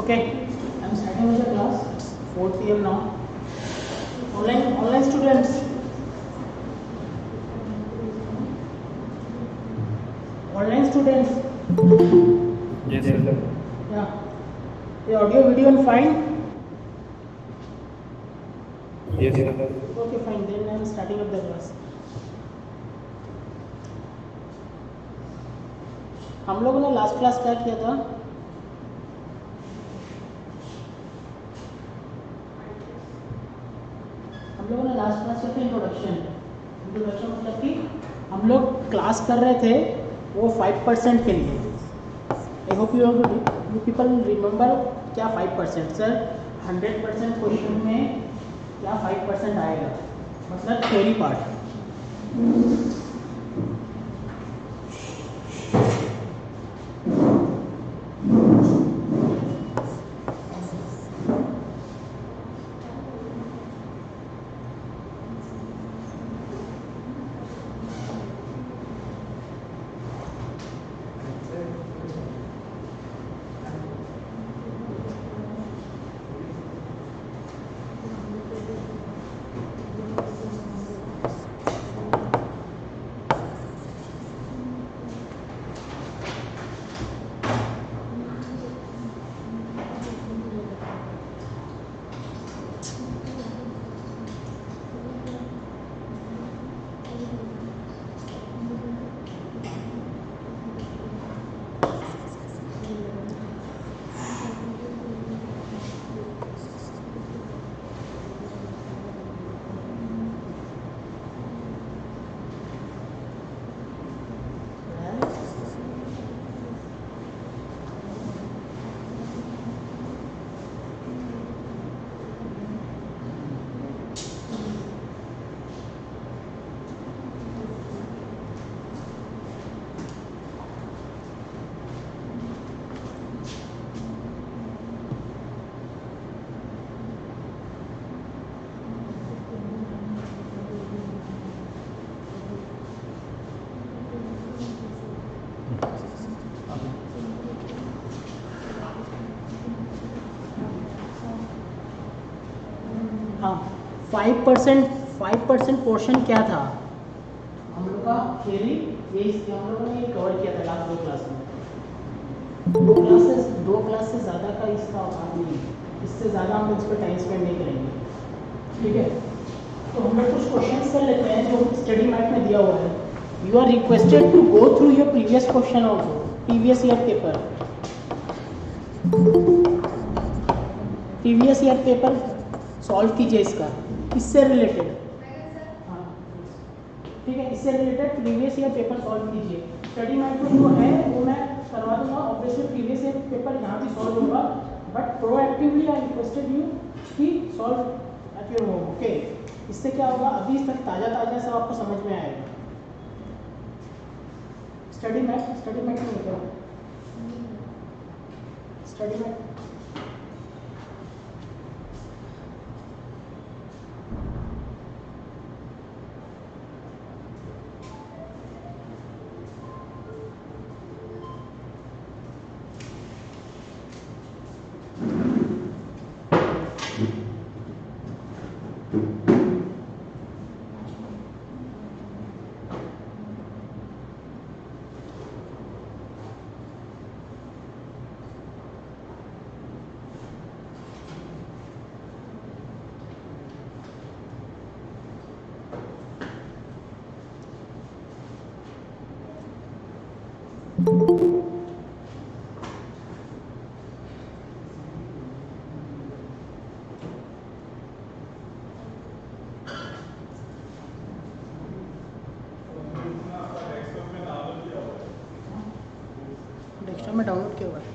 Okay, I'm starting with the class. It's 4 p.m. now. Online students. Online students. Yes, sir. Yeah. The audio, video, and fine. Yes, sir. Okay, fine. Then I'm starting up the class. हम लोगों ने last class क्या किया था? हम लोगों ने last class किया था इंट्रोडक्शन मतलब कि हम लोग क्लास कर रहे थे वो 5% के लिए. I hope you people remember क्या 5%. सर 100% क्वेश्चन में क्या 5% आएगा, मतलब थ्योरी पार्ट. हाँ 5% पोर्शन क्या था हम लोग का थ्योरी, ये हम लोगों ने कवर किया था लास्ट 2 क्लास में। 2 क्लास से ज़्यादा का इसका औकात नहीं है, इससे ज़्यादा हम लोग इस पर टाइम स्पेंड नहीं करेंगे, ठीक है। तो हम लोग कुछ क्वेश्चंस कर लेते हैं जो स्टडी मैट में दिया हुआ है। You are requested to go through your previous question also, previous year paper solve कीजिए इससे रिलेटेड, हाँ ठीक है, इससे related previous year paper solve कीजिए। स्टडी मैट में जो है वो मैं करवा दूंगा, ऑब्वियसली प्रीवियस ईयर पेपर यहाँ भी सॉल्व होगा, but proactively I requested you कि solve at your home, okay. इससे क्या होगा, अभी तक ताज़ा सब आपको समझ में आएगा। स्टडी मैट में क्या स्टडी मैट डेस्कटॉप में डाउनलोड किया हुआ है।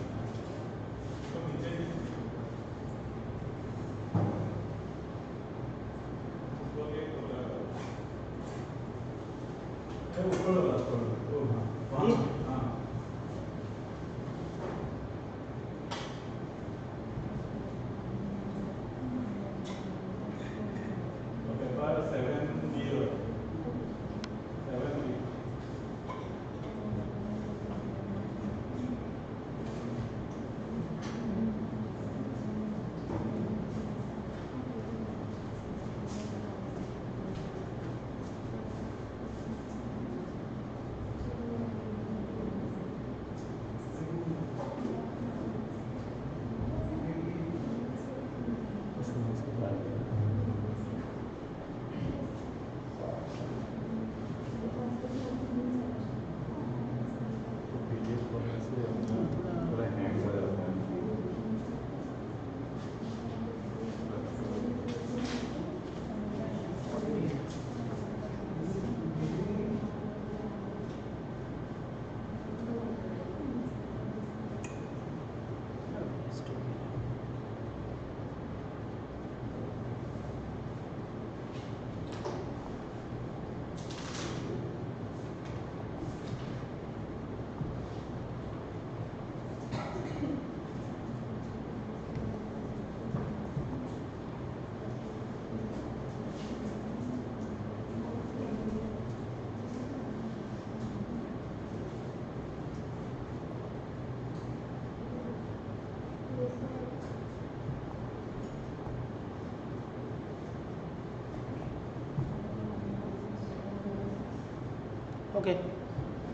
Okay,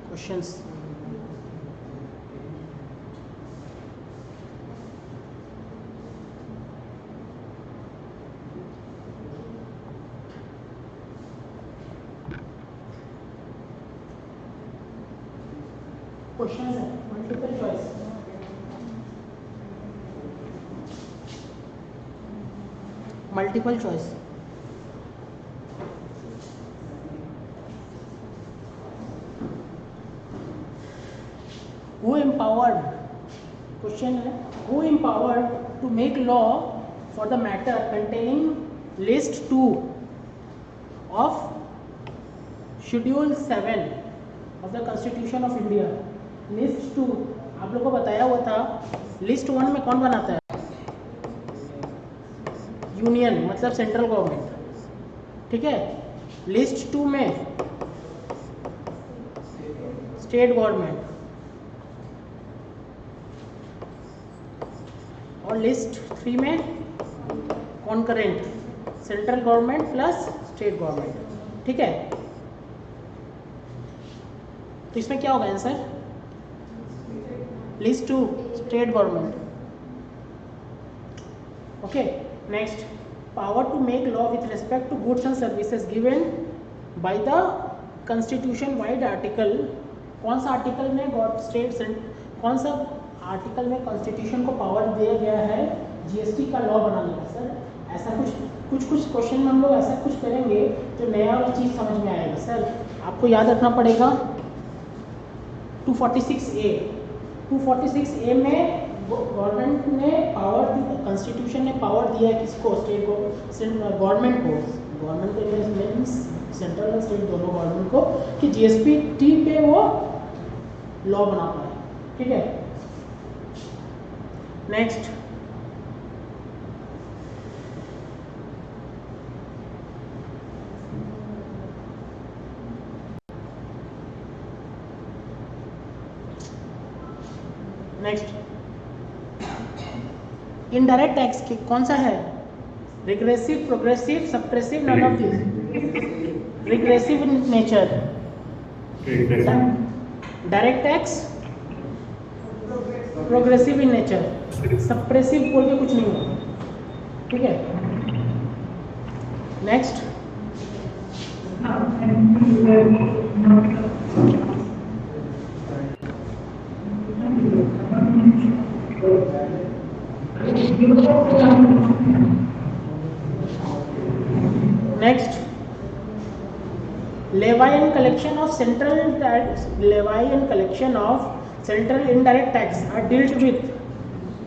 questions? Questions है, multiple choice. Multiple choice. Who empowered? Question है, who empowered to make law for the matter containing list 2 of Schedule 7 of the Constitution of India? List 2 आप लोग को बताया हुआ था। लिस्ट 1 में कौन बनाता है? यूनियन, मतलब सेंट्रल गवर्नमेंट, ठीक है। लिस्ट 2 में स्टेट गवर्नमेंट, और लिस्ट 3 में concurrent central government plus state government, ठीक है। तो इसमें क्या होगा answer? Lease to state government. Okay, next, power to make law with respect to goods and services given by the constitution vide article. कौन सा आर्टिकल में कौन सा आर्टिकल में कॉन्स्टिट्यूशन को पावर दिया गया है जीएसटी का लॉ बनाने का? सर ऐसा कुछ क्वेश्चन में हम लोग ऐसा कुछ करेंगे जो नया वाली चीज़ समझ में आएगा। सर आपको याद रखना पड़ेगा 246A में गवर्नमेंट ने पावर, कॉन्स्टिट्यूशन ने पावर दिया है किसको? स्टेट गवर्नमेंट को। गवर्नमेंट मीन्स सेंट्रल और स्टेट दोनों गवर्नमेंट को, कि जीएसटी पे वो लॉ बना पाए, ठीक है। नेक्स्ट, इनडायरेक्ट टैक्स कौन सा है? Regressive, progressive, suppressive, none of this. Regressive in nature. Direct tax progressive in nature, suppressive बोल के कुछ नहीं होगा, ठीक है। Next, levy and collection of central tax, levy and collection of central indirect tax are dealt with।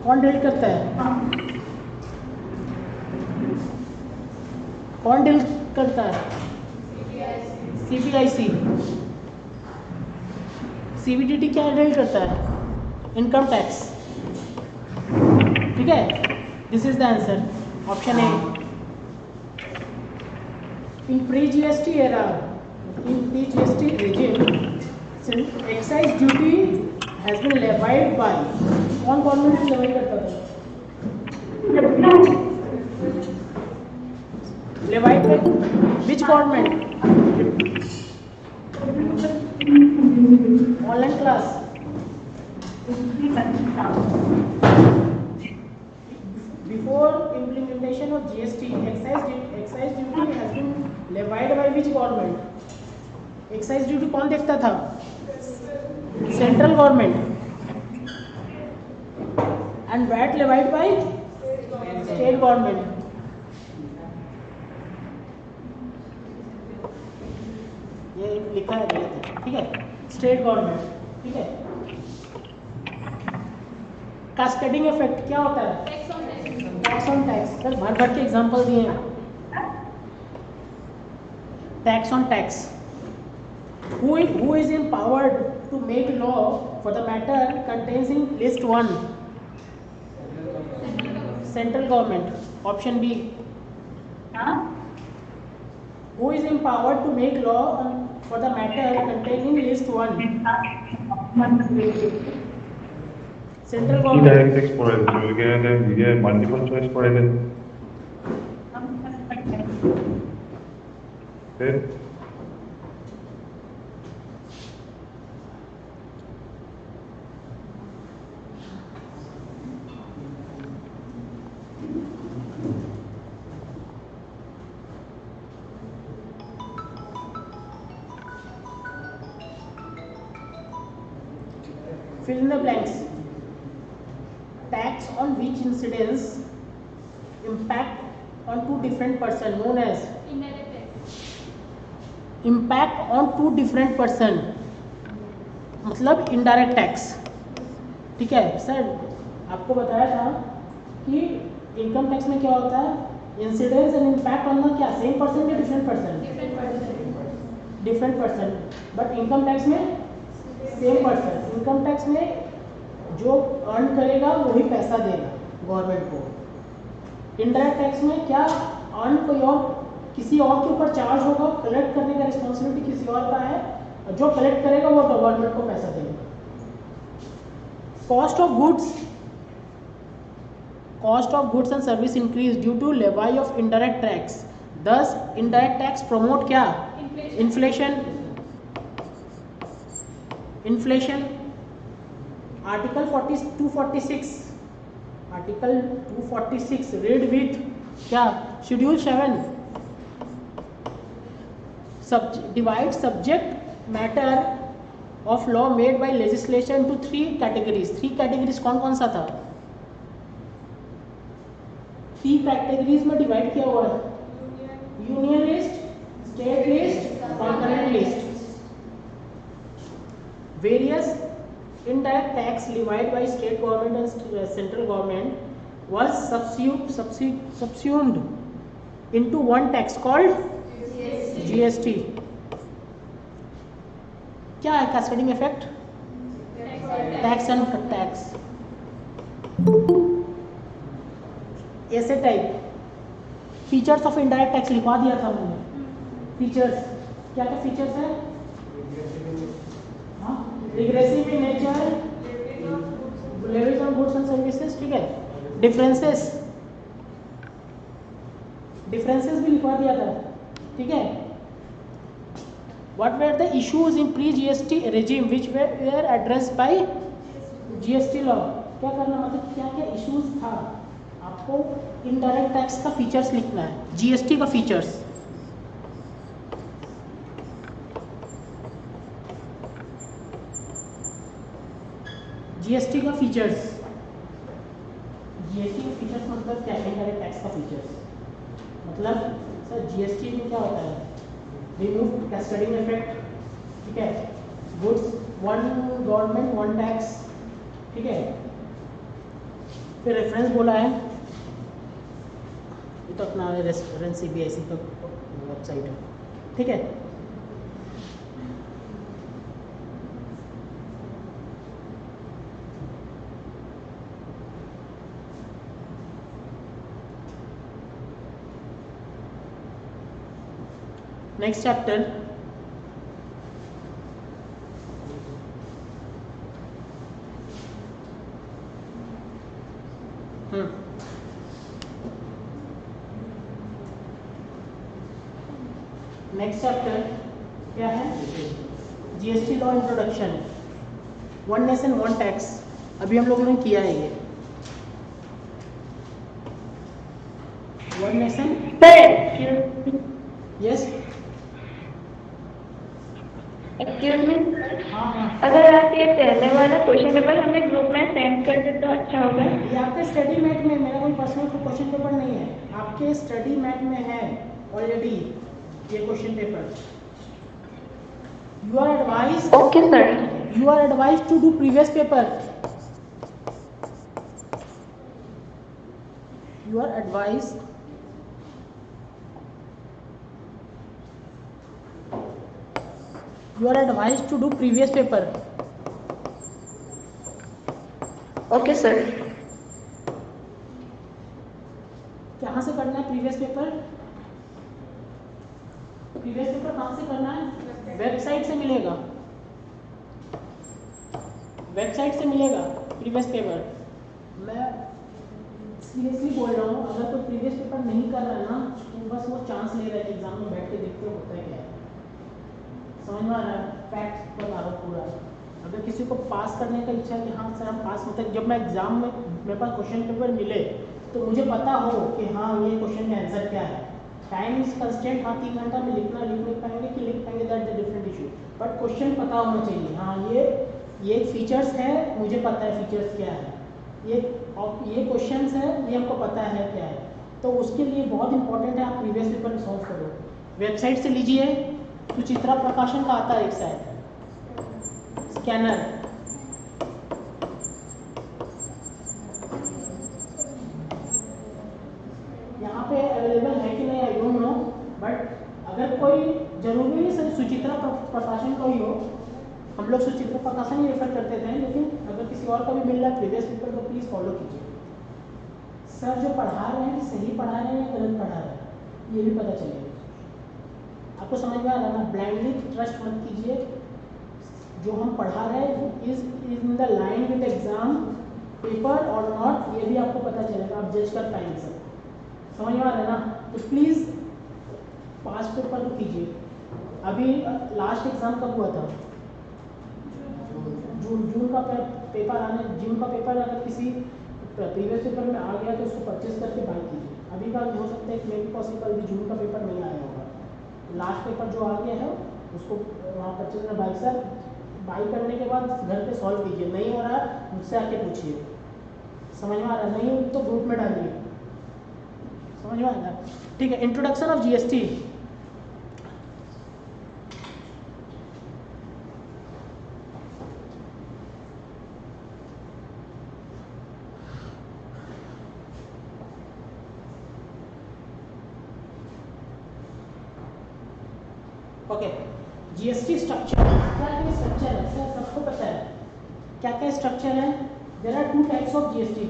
कौन deal करता है? कौन डील करता है? CBIC। CBDT क्या डील करता है? इनकम टैक्स, ठीक है। This is the answer, option A. In pre-GST era, in pre-GST regime, excise duty has been levied by, कौन गवर्नमेंट लेवाई करता था? Levied by which government? Online class. Before implementation of GST, excise duty has been levied by which government? Excise duty कौन देखता था? Central government। And VAT levied by state government। ये लिखा है, ठीक है, स्टेट गवर्नमेंट, ठीक है। कास्केडिंग इफेक्ट क्या होता है? Tax on tax. सर भर भर के एग्जांपल दिए हैं। Tax on tax. Who is empowered to make law for the matter contains in list 1? Central government, option B। Who is empowered to make law for the matter contained in list 1? Central government। Indirect tax পড়াই দিচ্ছে, ওইখানে multiple choice পড়াই দেন। Fill in the blanks. Tax on which incidence impact on two different person known as indirect tax। impact on two different person मतलब indirect tax, ठीक है। Sir आपको बताया था कि इनकम टैक्स में क्या होता है? Incidence and impact on the क्या, सेम पर्सन या different person? Different person. But income tax में सेम पर्सन। इनकम टैक्स में जो अर्न करेगा वही पैसा देगा गवर्नमेंट को। इनडायरेक्ट टैक्स में क्या, अर्न कोई और, किसी और के ऊपर चार्ज होगा, कलेक्ट करने का रिस्पॉन्सिबिलिटी किसी और का है, और जो कलेक्ट करेगा वो गवर्नमेंट को पैसा देगा। Cost of goods cost of goods and service increase due to levy of indirect tax. Thus indirect tax promote क्या? Inflation. Article 246 read with क्या? Schedule 7 divide subject matter of law made by legislation into 3 categories. 3 categories कौन सा था? 3 categories में divide किया हुआ है. Union list, state list, concurrent list. Various indirect tax levied by state government and central government was subsumed into one tax called GST. क्या है cascading effect? Tax and tax. ऐसे type features of indirect tax लिखवा दिया था हमने. Features क्या क्या features है? Regressive in nature, levies on goods and services. ठीक है. डिफरेंसेस भी लिखवा दिया था. ठीक है. What were the issues in pre GST regime which were addressed by GST law. क्या करना, मतलब क्या क्या इश्यूज था. आपको इनडायरेक्ट टैक्स का फीचर्स लिखना है. जीएसटी का फीचर्स, जीएसटी का फीचर्स मतलब क्या? इनडायरेक्ट टैक्स का फीचर्स मतलब सर जीएसटी में क्या होता है? Remove cascading effect. ठीक है. Goods one government one tax. ठीक है. फिर रेफरेंस बोला है, ये तो अपना रेफरेंस सीबीएसई का वेबसाइट है. ठीक है. नेक्स्ट चैप्टर क्या है? GST law introduction. One nation one tax. अभी हम लोगों ने किया है ये. One nation. Yes. Excuse me, हाँ. अगर आप ये पहले वाला क्वेश्चन पेपर हमें ग्रुप में सेंड कर दे तो अच्छा होगा. ये आपके स्टडी मैट में, मेरा कोई पर्सनल क्वेश्चन पेपर नहीं है, आपके स्टडी मैट में है ऑलरेडी ये question paper. You are advised. Okay sir. You are advised to do previous paper. You are advised to do previous paper. Okay sir. कहाँ से करना है प्रीवियस पेपर? प्रीवियस पेपर कहाँ से करना है? वेबसाइट से मिलेगा. Previous paper. मैं सीरियसली बोल रहा हूँ, अगर कोई प्रीवियस पेपर नहीं कर रहा है ना तो बस वो चांस ले रहा है कि एग्जाम में बैठ के देखते हो होता है क्या है. समझ में आ रहा है? फैक्ट बता रहा हूँ पूरा. अगर किसी को पास करने का इच्छा है कि हाँ सर हम पास होते हैं, जब मैं एग्जाम में मेरे पास क्वेश्चन पेपर मिले तो मुझे पता हो कि हाँ ये क्वेश्चन का आंसर क्या है. Time is constant. हाँ 3 घंटा में लिख पाएंगे कि लिख पाएंगे, that the different issue. But question पता होना चाहिए. हाँ ये फीचर्स है, मुझे पता है फीचर्स क्या है. ये क्वेश्चंस है, ये हमको पता है क्या है. तो उसके लिए बहुत इंपॉर्टेंट है आप प्रीवियस पेपर सॉल्व करो. वेबसाइट से लीजिए. सुचित्रा प्रकाशन का आता है एक साइड स्कैनर. यहाँ पे अवेलेबल है कि नहीं आई डोंट नो, बट अगर कोई जरूरी नहीं सर सुचित्रा प्रकाशन का ही हो. हम लोग सुचित्रा प्रकाशन ही रेफर करते थे, लेकिन अगर किसी और का भी मिल रहा है प्रीवियस पेपर तो प्लीज़ फॉलो कीजिए. सर जो पढ़ा रहे हैं सही पढ़ा रहे हैं या गलत पढ़ा रहे हैं ये भी पता चलेगा. आपको समझ में आ रहा है ना? ब्लाइंडली ट्रस्ट मत कीजिए. जो हम पढ़ा रहे हैं is in the line with exam paper और नॉट, ये भी आपको पता चलेगा, आप जज कर पाएंगे सर। समझ में आ रहा है ना? तो प्लीज़ पास पेपर तो कीजिए। अभी लास्ट एग्ज़ाम कब हुआ था? जून का पेपर आने, जून का पेपर अगर किसी प्रीवियस पेपर में आ गया तो उसको परचेस करके बाई कीजिए। अभी का हो सकता है कि मे भी पॉसिबल भी जून का पेपर नहीं आया होगा, लास्ट पेपर जो आ गया है उसको वहाँ परचेस में बाई। सर बाई करने के बाद घर पे सॉल्व कीजिए, नहीं हो रहा मुझसे आके पूछिए। समझ में आ रहा है? नहीं तो ग्रुप में डालिए। समझ में आ रहा है? ठीक है। Introduction of GST. Okay, GST structure. क्या क्या स्ट्रक्चर है सर? सबको पता है क्या क्या स्ट्रक्चर है? There are two types of GST.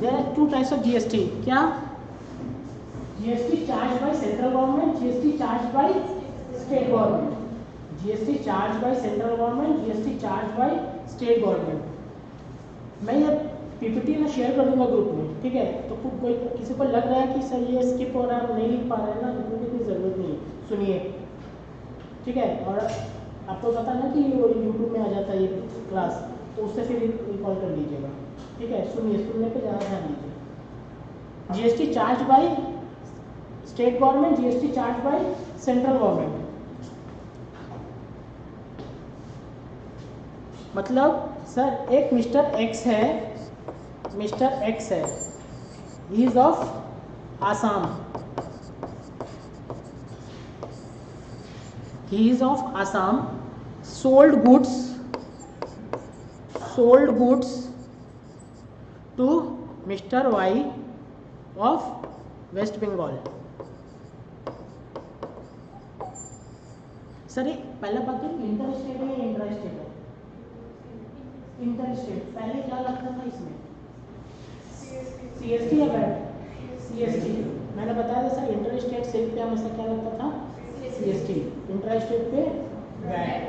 There are two types of GST. क्या? GST charge by central government, GST charge by state government. GST charge by central government, GST charge by state government. मैं ये PPT में share कर दूंगा group में, ठीक है? तो कोई किसी को लग रहा है कि सर ये स्किप हो रहा है, नहीं लिख पा रहे हैं ना, लिखने की कोई ज़रूरत नहीं है, सुनिए, ठीक है? और आपको पता ना कि यूट्यूब में आ जाता है ये क्लास, तो उससे फिर रिकॉल कर लीजिएगा, ठीक है? सुनिए, सुनने पे ज़्यादा ध्यान दीजिए। GST charge by state government, GST charge by central government. मतलब सर एक मिस्टर एक्स है, मिस्टर एक्स है, he is of Assam, he is of Assam, sold goods to Mr. Y of West Bengal। Sir ये पहला बात है inter state है या इंट्रा स्टेट है? Inter state. पहले क्या लगता था इसमें? सीएसटी या वैट? सीएसटी। मैंने बताया था सर इंटर स्टेट सेल पे हमेशा क्या लगता था? सीएसटी। इंट्रा स्टेट पे वैट।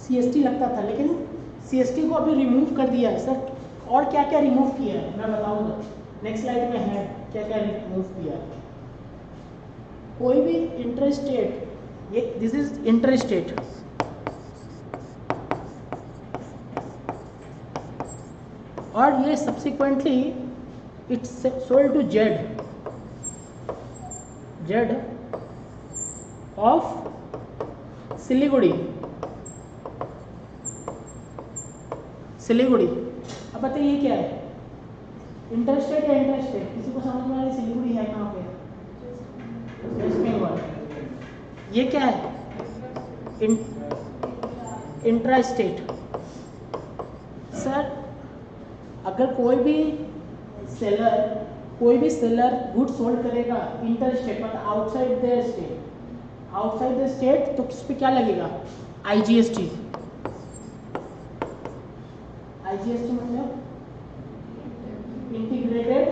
सीएसटी लगता था, लेकिन सीएसटी को अभी रिमूव कर दिया है सर। और क्या क्या रिमूव किया है मैं बताऊंगा, नेक्स्ट स्लाइड में है क्या क्या रिमूव किया है। कोई भी इंटर स्टेट, ये दिस इज इंटर स्टेट, और ये subsequently it's sold to Z of Siliguri. अब बताइए ये क्या है? इंटर स्टेट या इंटर स्टेट? किसी को समझ में आ रही? सिलीगुड़ी है कहाँ पे? वेस्ट बंगाल। ये क्या है? Intra state. सर अगर कोई भी सेलर गुड सोल्ड करेगा इंटर स्टेट मतलब आउटसाइड द स्टेट, तो किस पे क्या लगेगा? आईजीएसटी। आईजीएसटी मतलब integrated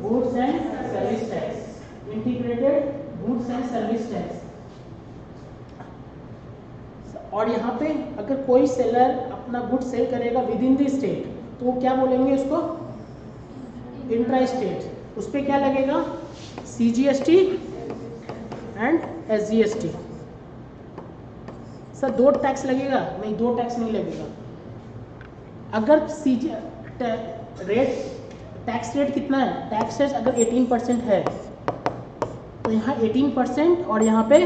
goods and service tax. Integrated goods and service tax. और यहाँ पे अगर कोई सेलर अपना गुड सेल करेगा विद इन द स्टेट, तो वो क्या बोलेंगे उसको? Intra state. उस पर क्या लगेगा? CGST and SGST. Sir 2 tax लगेगा? नहीं, 2 टैक्स नहीं लगेगा। अगर टैक्स रेट कितना है? टैक्स रेट अगर 18% है तो यहाँ 18% और यहाँ पे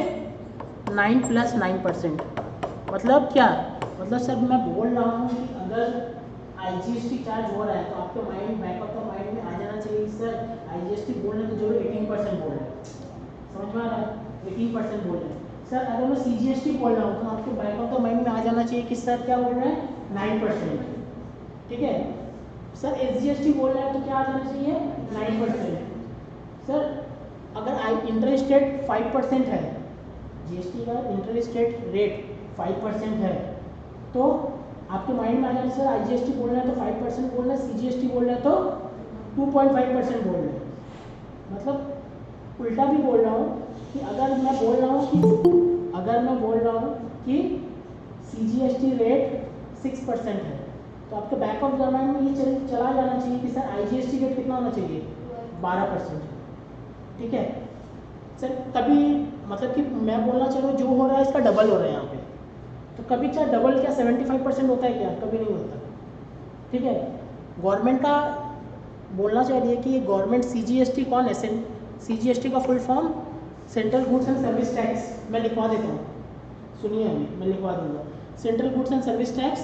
9 + 9%। मतलब क्या? मतलब सर मैं बोल रहा हूँ कि अगर आईजीएसटी चार्ज हो रहा है तो आपके mind, back of the mind में आ जाना चाहिए सर आईजीएसटी बोल रहे हैं तो जरूर 18% बोल रहे हैं। समझ में आ रहा है? 18% बोल रहे हैं। सर अगर मैं सीजीएसटी बोल रहा हूँ तो आपके बैक ऑफ द माइंड में आ जाना चाहिए कि सर क्या बोल रहे हैं? 9%। ठीक है सर। एसजीएसटी बोल रहे हैं तो क्या आ जाना चाहिए? 9%। सर अगर इंटर स्टेट 5% है, जीएसटी का इंटर स्टेट रेट 5% है, तो आपके माइंड में आ जाए सर आईजीएसटी बोल रहे हैं तो 5% बोल रहे हैं, सीजीएसटी बोल रहे हैं तो 2.5% बोल रहे हैं। मतलब उल्टा भी बोल रहा हूँ कि अगर मैं बोल रहा हूँ कि सीजीएसटी रेट 6% है तो आपके बैक ऑफ द माइंड में ये चला जाना चाहिए कि सर IGST रेट कितना होना चाहिए, 12%। ठीक है सर, तभी मतलब कि मैं बोलना चाह रहा हूँ जो हो रहा है इसका डबल हो रहा है यहाँ पे। तो कभी क्या डबल क्या 75% होता है क्या, कभी नहीं होता। ठीक है, गवर्नमेंट का बोलना चाह रही है कि गवर्नमेंट CGST कौन है, CGST का full form central goods and service tax, मैं लिखवा देता हूँ, सुनिए अभी मैं लिखवा दूंगा। Central goods and service tax,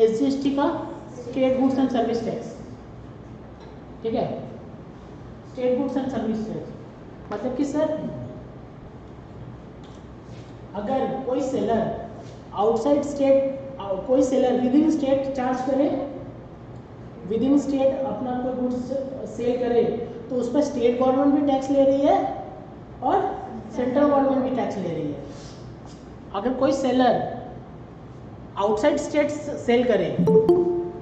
SGST का state goods and service tax. ठीक है, state goods and service tax मतलब कि सर अगर कोई सेलर आउटसाइड स्टेट, कोई seller with in state charge करे, विद इन स्टेट अपना कोई गुड्स सेल करे, तो उस पर स्टेट गवर्नमेंट भी टैक्स ले रही है और सेंट्रल गवर्नमेंट भी टैक्स ले रही है। अगर कोई सेलर आउटसाइड स्टेट सेल करे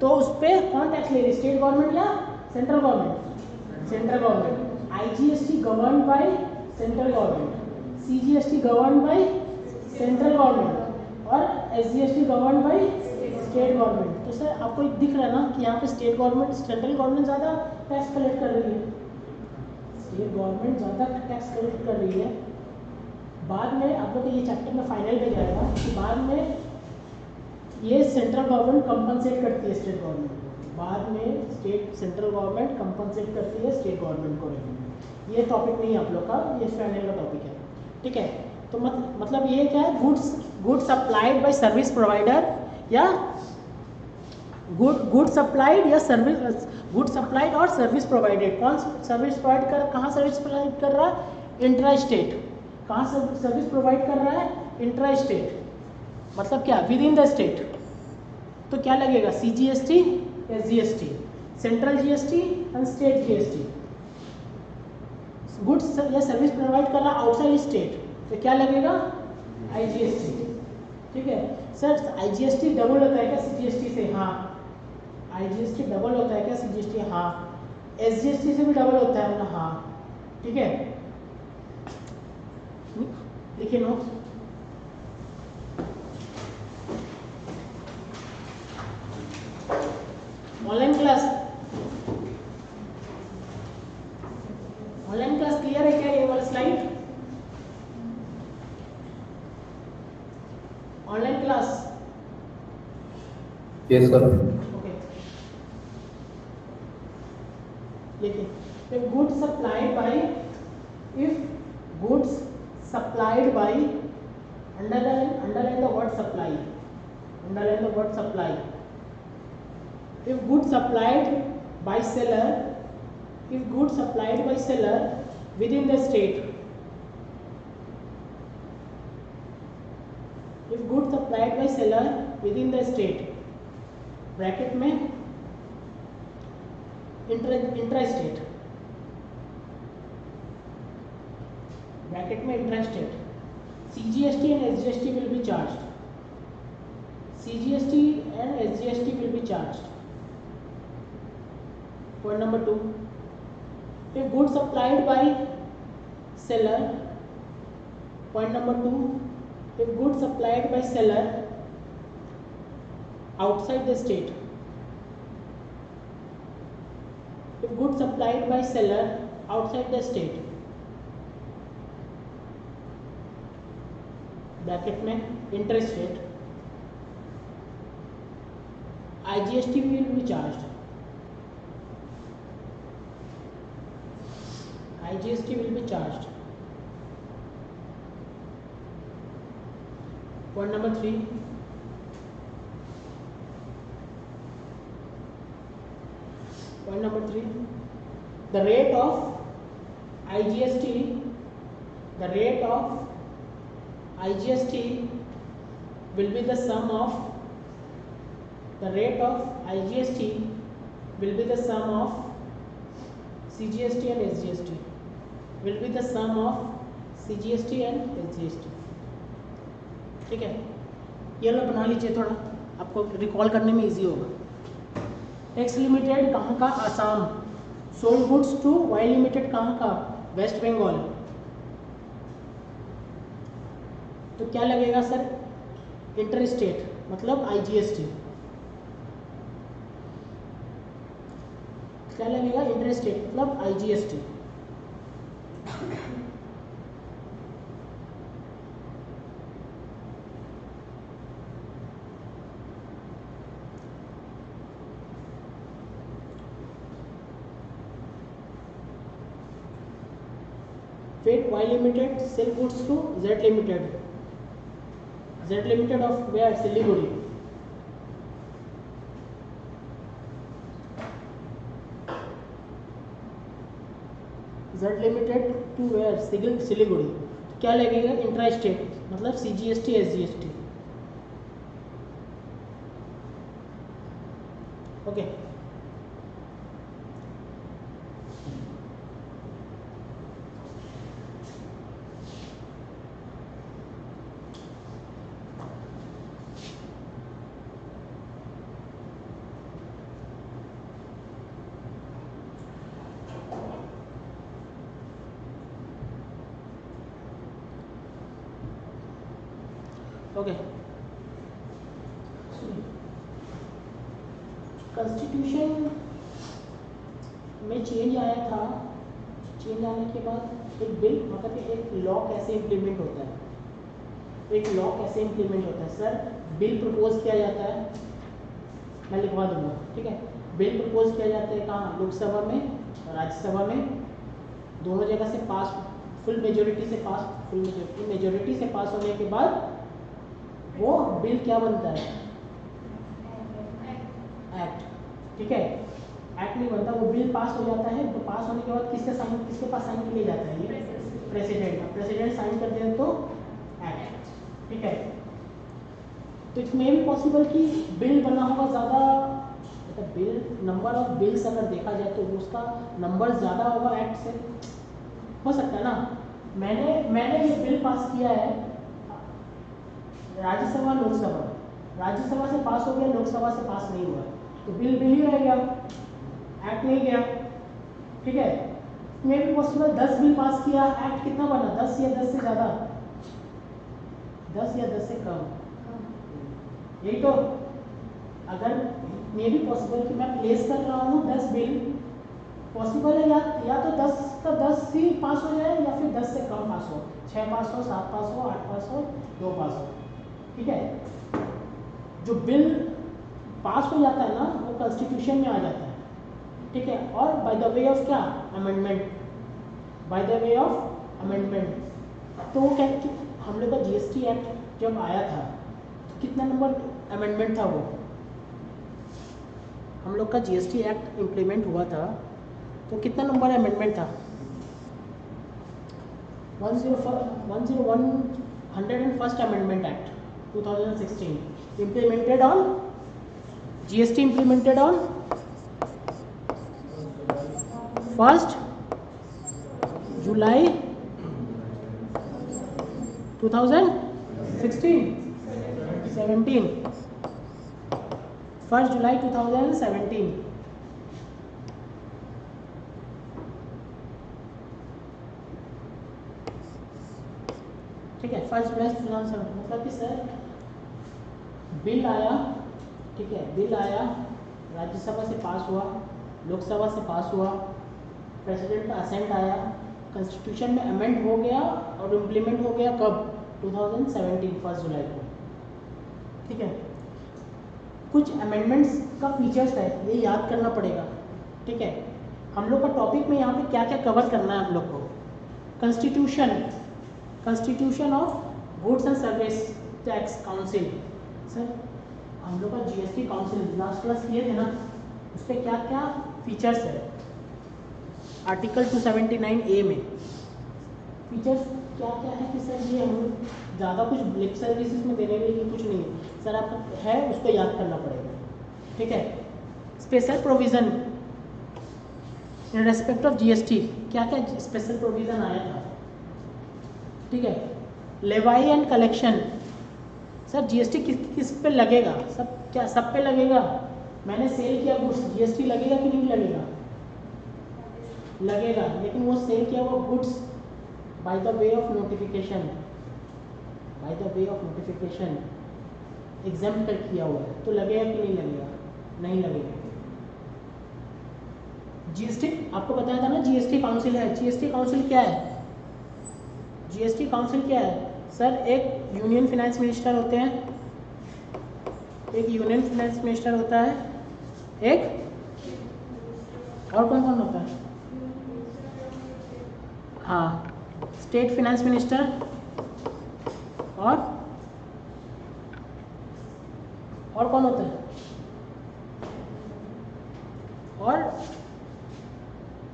तो उस पर कौन टैक्स ले रही है, स्टेट गवर्नमेंट या central government? Central government. IGST govern by central government, CGST govern by central government और SGST govern by state government. तो सर आपको दिख रहा है ना कि यहाँ पे स्टेट गवर्नमेंट, सेंट्रल गवर्नमेंट ज़्यादा टैक्स कलेक्ट कर रही है, स्टेट गवर्नमेंट ज़्यादा टैक्स कलेक्ट कर रही है। बाद में आप लोग को ये चैप्टर में फाइनल में जाएगा कि बाद में ये सेंट्रल गवर्नमेंट कंपनसेट करती है स्टेट गवर्नमेंट को, बाद में सेंट्रल गवर्नमेंट कंपनसेट करती है स्टेट गवर्नमेंट को। ये टॉपिक नहीं है आप लोग का, ये फाइनल का टॉपिक है। ठीक है, तो मतलब ये क्या है, goods supplied bye service provider या गुड सप्लाइड या सर्विस, गुड सप्लाइड और सर्विस प्रोवाइडेड। कौन सर्विस प्रोवाइड कर, कहाँ सर्विस प्रोवाइड कर रहा है, इंट्रा स्टेट। कहाँ सर्विस प्रोवाइड कर रहा है, इंट्रा स्टेट। मतलब क्या, विद इन द स्टेट। तो क्या लगेगा, CGST, SGST, central GST and state GST। Goods या सर्विस प्रोवाइड कर रहा आउटसाइड स्टेट तो क्या लगेगा, IGST। ठीक है सर, IGST डबल होता है क्या CGST से? हाँ, IGST डबल होता है क्या CGST? हाँ। SGST से भी डबल होता है ना? हाँ। ठीक है, लिखिए नोट्स। ऑनलाइन क्लास क्लियर है क्या, ये वाला slide? Online class yes sir. Okay, लिखिए goods supplied by, if goods supplied by, underline the word supply, underline the word supply. If goods supplied by seller, if goods supplied by seller within the state, if goods supplied by seller within the state, bracket में intra state, bracket में intra state, CGST and SGST will be charged, CGST and SGST will be charged. Point number 2, if goods supplied by seller, point number 2, if goods supplied by seller outside the state, if goods supplied by seller outside the state, bracket में interstate, IGST will be charged, IGST will be charged. Point number 3, point number 3, the rate of IGST, the rate of IGST will be the sum of, the rate of IGST will be the sum of CGST and SGST, will be the sum of CGST and SGST. ठीक है, ये लो बना लीजिए, थोड़ा आपको recall करने में easy होगा। एक्स लिमिटेड कहाँ का, Assam. Sold goods to Y limited कहाँ का, वेस्ट बंगाल। तो क्या लगेगा सर, इंटर स्टेट मतलब IGST। क्या लगेगा, इंटरस्टेट मतलब IGST। Fate Y Limited sell goods to Z Limited. Z Limited of where? Siliguri. Z Limited to where? Siliguri. क्या लगेगा, इंट्रा स्टेट मतलब CGST SGST। Okay okay constitution में change आया था। चेंज आने के बाद एक बिल मतलब एक लॉ कैसे इम्प्लीमेंट होता है, एक लॉ कैसे इम्प्लीमेंट होता है। सर बिल प्रपोज किया जाता है, मैं लिखवा दूंगा, ठीक है। बिल प्रपोज किया जाता है कहाँ, लोकसभा में, राज्यसभा में, दोनों जगह से पास, फुल मेजोरिटी से पास होने के बाद वो बिल क्या बनता है, एक्ट, ठीक है। एक्ट नहीं बनता, वो बिल पास हो जाता है। तो पास होने के बाद किसके पास साइन के लिए जाता है, ये प्रेसिडेंट साइन कर दे तो एक्ट, ठीक है। तो इट मे भी पॉसिबल कि बिल बना होगा ज़्यादा, मतलब बिल नंबर ऑफ बिल्स अगर देखा जाए तो उसका नंबर ज़्यादा होगा एक्ट से, हो सकता है ना। मैंने ये बिल पास किया है राज्यसभा लोकसभा, राज्यसभा से पास हो गया, लोकसभा से पास नहीं हुआ, तो बिल ही रह गया, एक्ट नहीं गया, ठीक है। मे भी पॉसिबल 10 बिल पास किया, एक्ट कितना बना, 10 या 10 से ज़्यादा, 10 या 10 से कम, यही तो। अगर मे भी पॉसिबल कि मैं प्लेस कर रहा हूँ 10 बिल, पॉसिबल है या तो 10 का 10 ही पास हो जाए या फिर 10 से कम पास हो, 6 पास हो, 7 पास हो, 8 पास हो, 2 पास हो, ठीक है। जो बिल पास हो जाता है ना वो कॉन्स्टिट्यूशन में आ जाता है, ठीक है। और बाय द वे ऑफ क्या, amendment, by the way of amendment. तो वो क्या, हम लोग का GST एक्ट जब आया था तो कितना नंबर अमेंडमेंट था, वो हम लोग का GST एक्ट इम्प्लीमेंट हुआ था तो कितना नंबर अमेंडमेंट था, 101st amendment act 2016 implemented on GST implemented on 1st July 2016 17 1st July 2017, ठीक है। 1st July 2017 मतलब कि सर बिल आया, ठीक है, बिल आया, राज्यसभा से पास हुआ, लोकसभा से पास हुआ, प्रेसिडेंट का असेंट आया, कॉन्स्टिट्यूशन में अमेंड हो गया और इम्प्लीमेंट हो गया कब, 2017 1st जुलाई को, ठीक है। कुछ अमेंडमेंट्स का फीचर्स है, ये याद करना पड़ेगा, ठीक है। हम लोग का टॉपिक में यहाँ पे क्या क्या कवर करना है हम लोग को, constitution of goods and service tax council. Sir हम लोग का GST काउंसिल लास्ट क्लास किए थे ना, उस पर क्या क्या फीचर्स है, आर्टिकल 279A में फीचर्स क्या क्या है कि सर ये हम लोग ज़्यादा कुछ लेक्चर बेसिस में देने के लिए कुछ नहीं है सर, आपको है उसको याद करना पड़ेगा, ठीक है। Special provision in respect of GST, क्या क्या स्पेशल प्रोविज़न आया था, ठीक है। लेवाई एंड कलेक्शन, सर GST किस पे लगेगा, सब पे लगेगा। मैंने सेल किया गुड्स, GST लगेगा कि नहीं लगेगा, लगेगा, लेकिन वो सेल किया हुआ goods by the way of notification, exempt कर किया हुआ है तो लगेगा कि नहीं लगेगा, नहीं लगेगा। जीएसटी आपको बताया था ना, जीएसटी काउंसिल है। जीएसटी काउंसिल क्या है? जीएसटी काउंसिल क्या है सर? एक यूनियन फाइनेंस मिनिस्टर होते हैं, एक यूनियन फाइनेंस मिनिस्टर होता है, एक और कौन कौन होता है? हाँ, स्टेट फाइनेंस मिनिस्टर और कौन होता है? और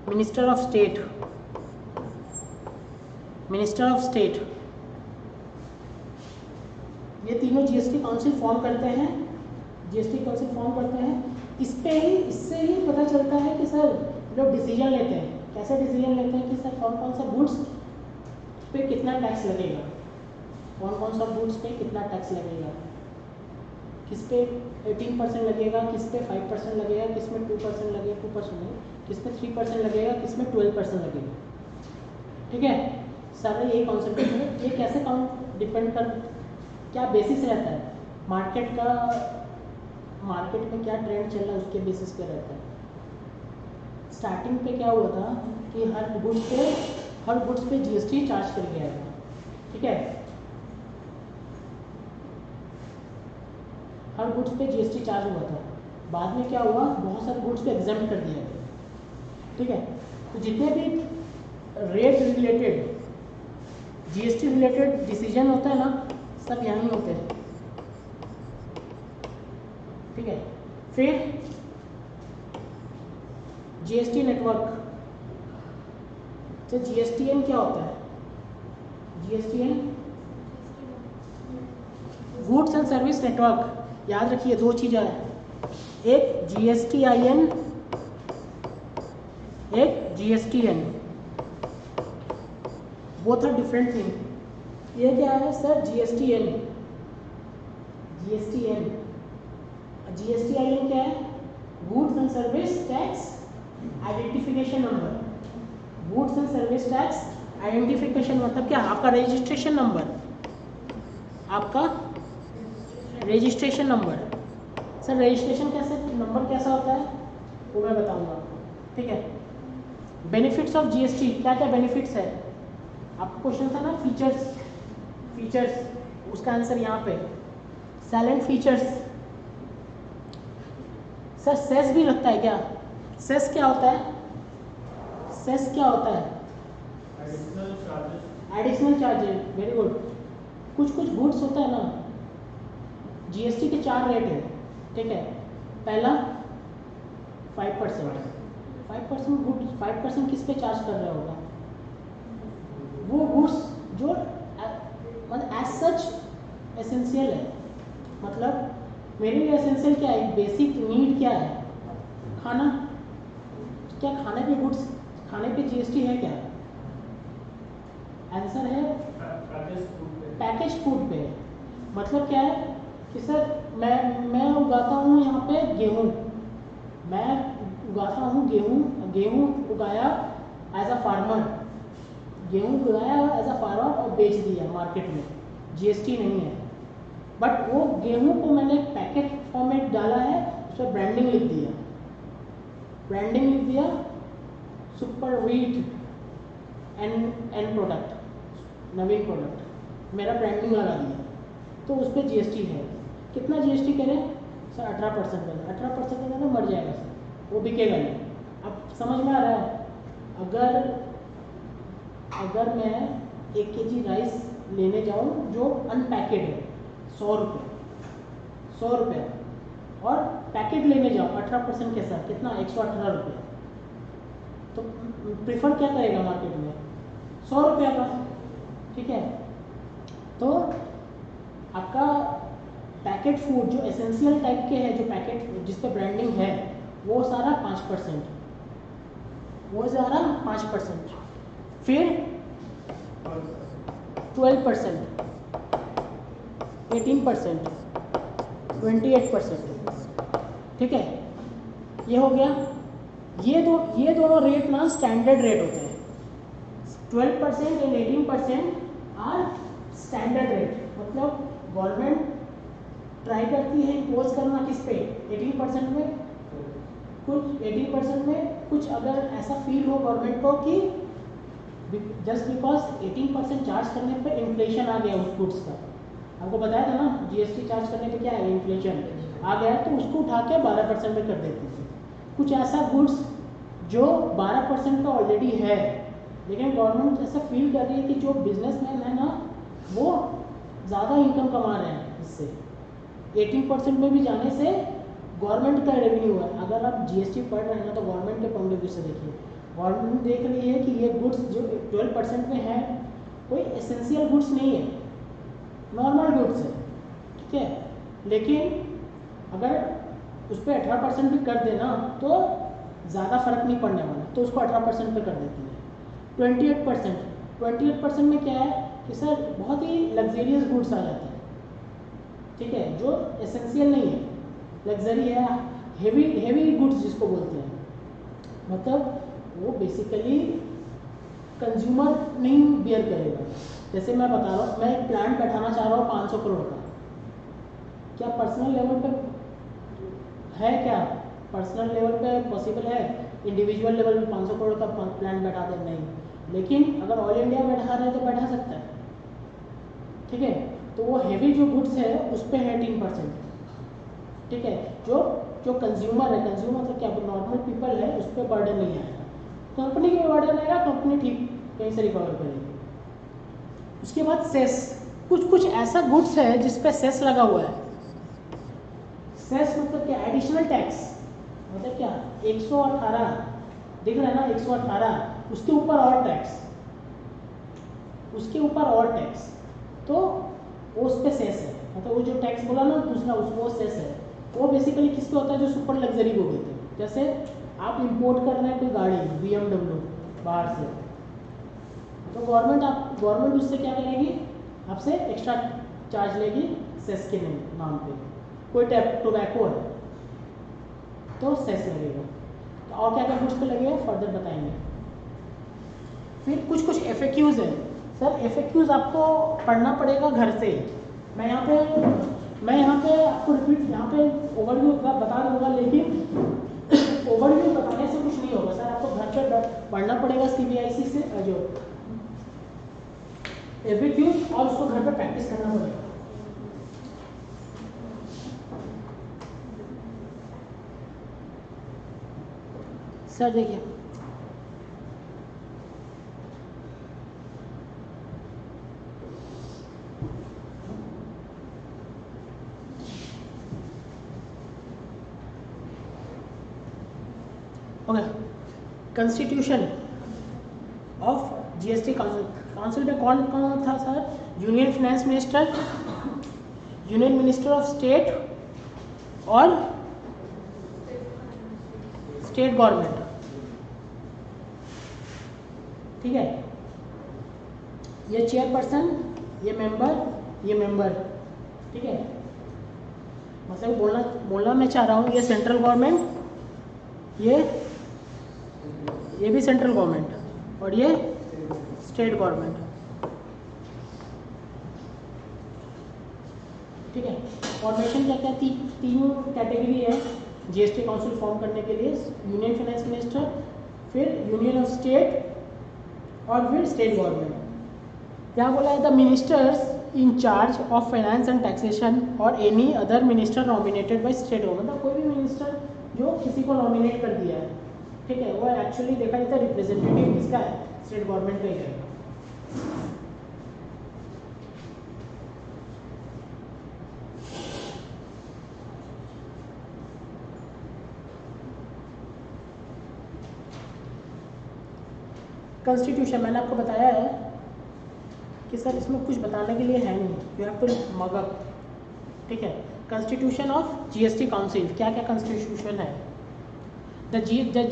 minister of state, minister of state. ये तीनों जीएसटी काउंसिल फॉर्म करते हैं, जीएसटी काउंसिल फॉर्म करते हैं। इससे ही पता चलता है कि सर लोग डिसीजन लेते हैं, कैसे डिसीजन लेते हैं कि सर कौन कौन सा गुड्स पे कितना टैक्स लगेगा, कौन कौन सा गुड्स पे कितना टैक्स लगेगा, किस पे 18% लगेगा, किस पे 5% लगेगा, किस में 2% लगेगा, 2% नहीं, किस पे 3% लगेगा, किस में 12% लगेगा। ठीक है, सारा ये कॉन्सेप्ट है। ये कैसे काउंट डिपेंड कर, क्या बेसिस रहता है मार्केट का, मार्केट में क्या ट्रेंड चल रहा है उसके बेसिस पे रहता है। स्टार्टिंग पे क्या हुआ था कि हर गुड्स पे जीएसटी चार्ज कर गया था। ठीक है, हर गुड्स पे जीएसटी चार्ज हुआ था। बाद में क्या हुआ, बहुत सारे गुड्स पे एग्जाम्प्ट कर दिया गया। ठीक है, तो जितने भी rate related, GST related decision होता है ना, सब यहाँ ही होते हैं। ठीक है, फिर जीएसटी नेटवर्क। तो जीएसटीएन क्या होता है? GSTN goods and service network. याद रखिए दो चीज़ें हैं, एक जीएसटीआईएन, एक GSTN. Both are different thing. ये क्या है सर? GSTN, GSTN. जीएसटीआईएन क्या है? Goods and service tax identification number. Goods and service tax identification मतलब क्या? आपका रजिस्ट्रेशन नंबर, आपका रजिस्ट्रेशन नंबर। सर रजिस्ट्रेशन कैसे, नंबर कैसा होता है वो मैं बताऊंगा आपको। ठीक है, बेनिफिट्स ऑफ जीएसटी, क्या क्या बेनिफिट्स है? आपका क्वेश्चन था ना फीचर्स, उसका आंसर यहाँ पे साइलेंट फीचर्स। सर सेस भी लगता है क्या? सेस क्या होता है? सेस क्या होता है? Additional charges. Very good. कुछ गुड्स होता है ना, जीएसटी के 4 रेट है। ठीक है, पहला 5%। 5% गुड्स, 5% किस पे चार्ज कर रहा होगा? वो गुड्स जो मतलब एज सच एसेंशियल है। मतलब मेरे लिए एसेंशियल क्या है? बेसिक नीड क्या है? खाना। क्या खाने पे गुड्स, खाने पे जीएसटी है क्या? आंसर है पैकेज फूड पे। मतलब क्या है कि सर मैं उगाता हूँ यहाँ पे गेहूँ, मैं उगाता हूँ गेहूँ उगाया एज अ फार्मर, गेहूँ उगाया एज अ फार्मर और बेच दिया मार्केट में, जीएसटी नहीं है। बट वो गेहूँ को मैंने पैकेट फॉर्मेट डाला है, उस पर ब्रांडिंग लिख दिया, super wheat and product, Naveen product, मेरा ब्रांडिंग लगा दिया, तो उस पर जीएसटी है। कितना जीएसटी करें सर? 18% का। 18% का ना मर जाएगा सर, वो बिकेगा नहीं। अब समझ में आ रहा है? अगर मैं 1 kg राइस लेने जाऊँ जो अनपैकेड है 100 रुपये, और पैकेट लेने जाऊँ 18% के साथ, कितना? 118 रुपये। तो प्रेफर क्या करेगा मार्केट में? 100 रुपये का। ठीक है, तो आपका पैकेट फूड जो एसेंशियल टाइप के हैं, जो पैकेट जिस पे ब्रांडिंग है, वो सारा 5%, वो सारा 5%। फिर 12%, 18%, 28%। ठीक है, ये हो गया। ये दोनों रेट ना स्टैंडर्ड रेट होते हैं। 12% एंड 18% आर स्टैंडर्ड रेट। मतलब गवर्नमेंट ट्राई करती है इम्पोज करना किस पे? 18% में, कुछ 18% में कुछ अगर ऐसा फील हो गवर्नमेंट को कि जस्ट बिकॉज 18% चार्ज करने पर इन्फ्लेशन आ गया उस गुड्स का, आपको बताया था ना जीएसटी चार्ज करने पे क्या है, इन्फ्लेशन आ गया है, तो उसको उठा के 12% पे कर देती थी। कुछ ऐसा गुड्स जो 12% का ऑलरेडी है, लेकिन गवर्नमेंट ऐसा फील कर रही है कि जो बिजनेसमैन है ना वो ज़्यादा इनकम कमा रहे हैं इससे, 18% में भी जाने से गवर्नमेंट का रेवेन्यू है। अगर आप जीएसटी पढ़ रहे हैं ना तो गवर्नमेंट के पॉइंट ऑफ व्यू से देखिए, गवर्नमेंट देख रही है कि ये गुड्स जो 12% में है कोई एसेंशियल गुड्स नहीं है, नॉर्मल गुड्स है, ठीक है, लेकिन अगर उस पर 18% भी कर देना तो ज़्यादा फर्क नहीं पड़ने वाला, तो उसको 18% पे कर देती है। 28% में क्या है कि सर बहुत ही लग्जरियस गुड्स आ जाते हैं, ठीक है, जो एसेंशियल नहीं है, लग्जरी है, हेवी गुड्स जिसको बोलते हैं, मतलब वो बेसिकली कंज्यूमर नहीं बियर करेगा। जैसे मैं बता रहा हूँ, मैं एक प्लांट बैठाना चाह रहा हूँ 500 करोड़ का, क्या पर्सनल लेवल पे है, क्या पर्सनल लेवल पे पॉसिबल है? इंडिविजुअल लेवल पे 500 करोड़ का प्लांट बैठा दे नहीं, लेकिन अगर ऑल इंडिया बैठा रहे तो बैठा सकता है, ठीक है। तो वो हेवी जो गुड्स है उस पर है 18%, ठीक है, जो कंज्यूमर है, कंज्यूमर मतलब क्या, नॉर्मल पीपल है, उस पर बर्डन नहीं आएगा, कंपनी के बर्डन आएगा, कंपनी ठीक कहीं से रिकवर करेगी। उसके बाद सेस, कुछ ऐसा गुड्स है जिस पे सेस लगा हुआ है। सेस मतलब क्या, एडिशनल टैक्स, मतलब क्या, 118 दिख रहा है ना, 118, उसके ऊपर और टैक्स, उसके ऊपर और टैक्स, तो वो उस पे सेस है, मतलब वो जो टैक्स बोला ना दूसरा, वो सेस है। वो बेसिकली किस पे होता है, जो सुपर लग्जरी को कहते हैं। जैसे आप इंपोर्ट कर रहे हैं कोई गाड़ी BMW बाहर से, तो गवर्नमेंट उससे क्या करेगी, आपसे एक्स्ट्रा चार्ज लेगी सेस के नाम पे। कोई टोबैको है तो सेस लगेगा, तो और क्या क्या गुड्स पे लगेगा फर्दर बताएंगे। फिर कुछ FAQs है। सर FAQs आपको पढ़ना पड़ेगा घर से, मैं यहाँ पे आपको रिपीट यहाँ पे ओवरव्यू बता दूंगा, लेकिन ओवरव्यू बताने से कुछ नहीं होगा सर, आपको घर पे पढ़ना पड़ेगा CBIC से जो FAQs, और उसको घर पे प्रैक्टिस करना पड़ेगा। सर देखिए, okay, constitution of GST council में कौन कौन था sir? Union finance minister, union minister of state और स्टेट गवर्नमेंट, ठीक है। ये चेयरपर्सन, ये मेंबर, ठीक है। मतलब बोलना मैं चाह रहा हूँ, ये सेंट्रल गवर्नमेंट, ये भी सेंट्रल गवर्नमेंट और ये स्टेट गवर्नमेंट, ठीक है। फॉर्मेशन क्या क्या तीनों कैटेगरी है GST काउंसिल फॉर्म करने के लिए, यूनियन फाइनेंस मिनिस्टर, फिर यूनियन ऑफ स्टेट और फिर स्टेट गवर्नमेंट। यहाँ बोला है the ministers in charge of finance and taxation और any other minister nominated by state government, कोई भी मिनिस्टर जो किसी को नॉमिनेट कर दिया है, ठीक है, वो एक्चुअली देखा जाता है रिप्रेजेंटेटिव किसका है, स्टेट गवर्नमेंट का ही है। कॉन्स्टिट्यूशन मैंने आपको बताया है कि सर इसमें कुछ बताने के लिए है नहीं, you have to mug up, ठीक है। कॉन्स्टिट्यूशन ऑफ GST काउंसिल, क्या क्या कॉन्स्टिट्यूशन है? The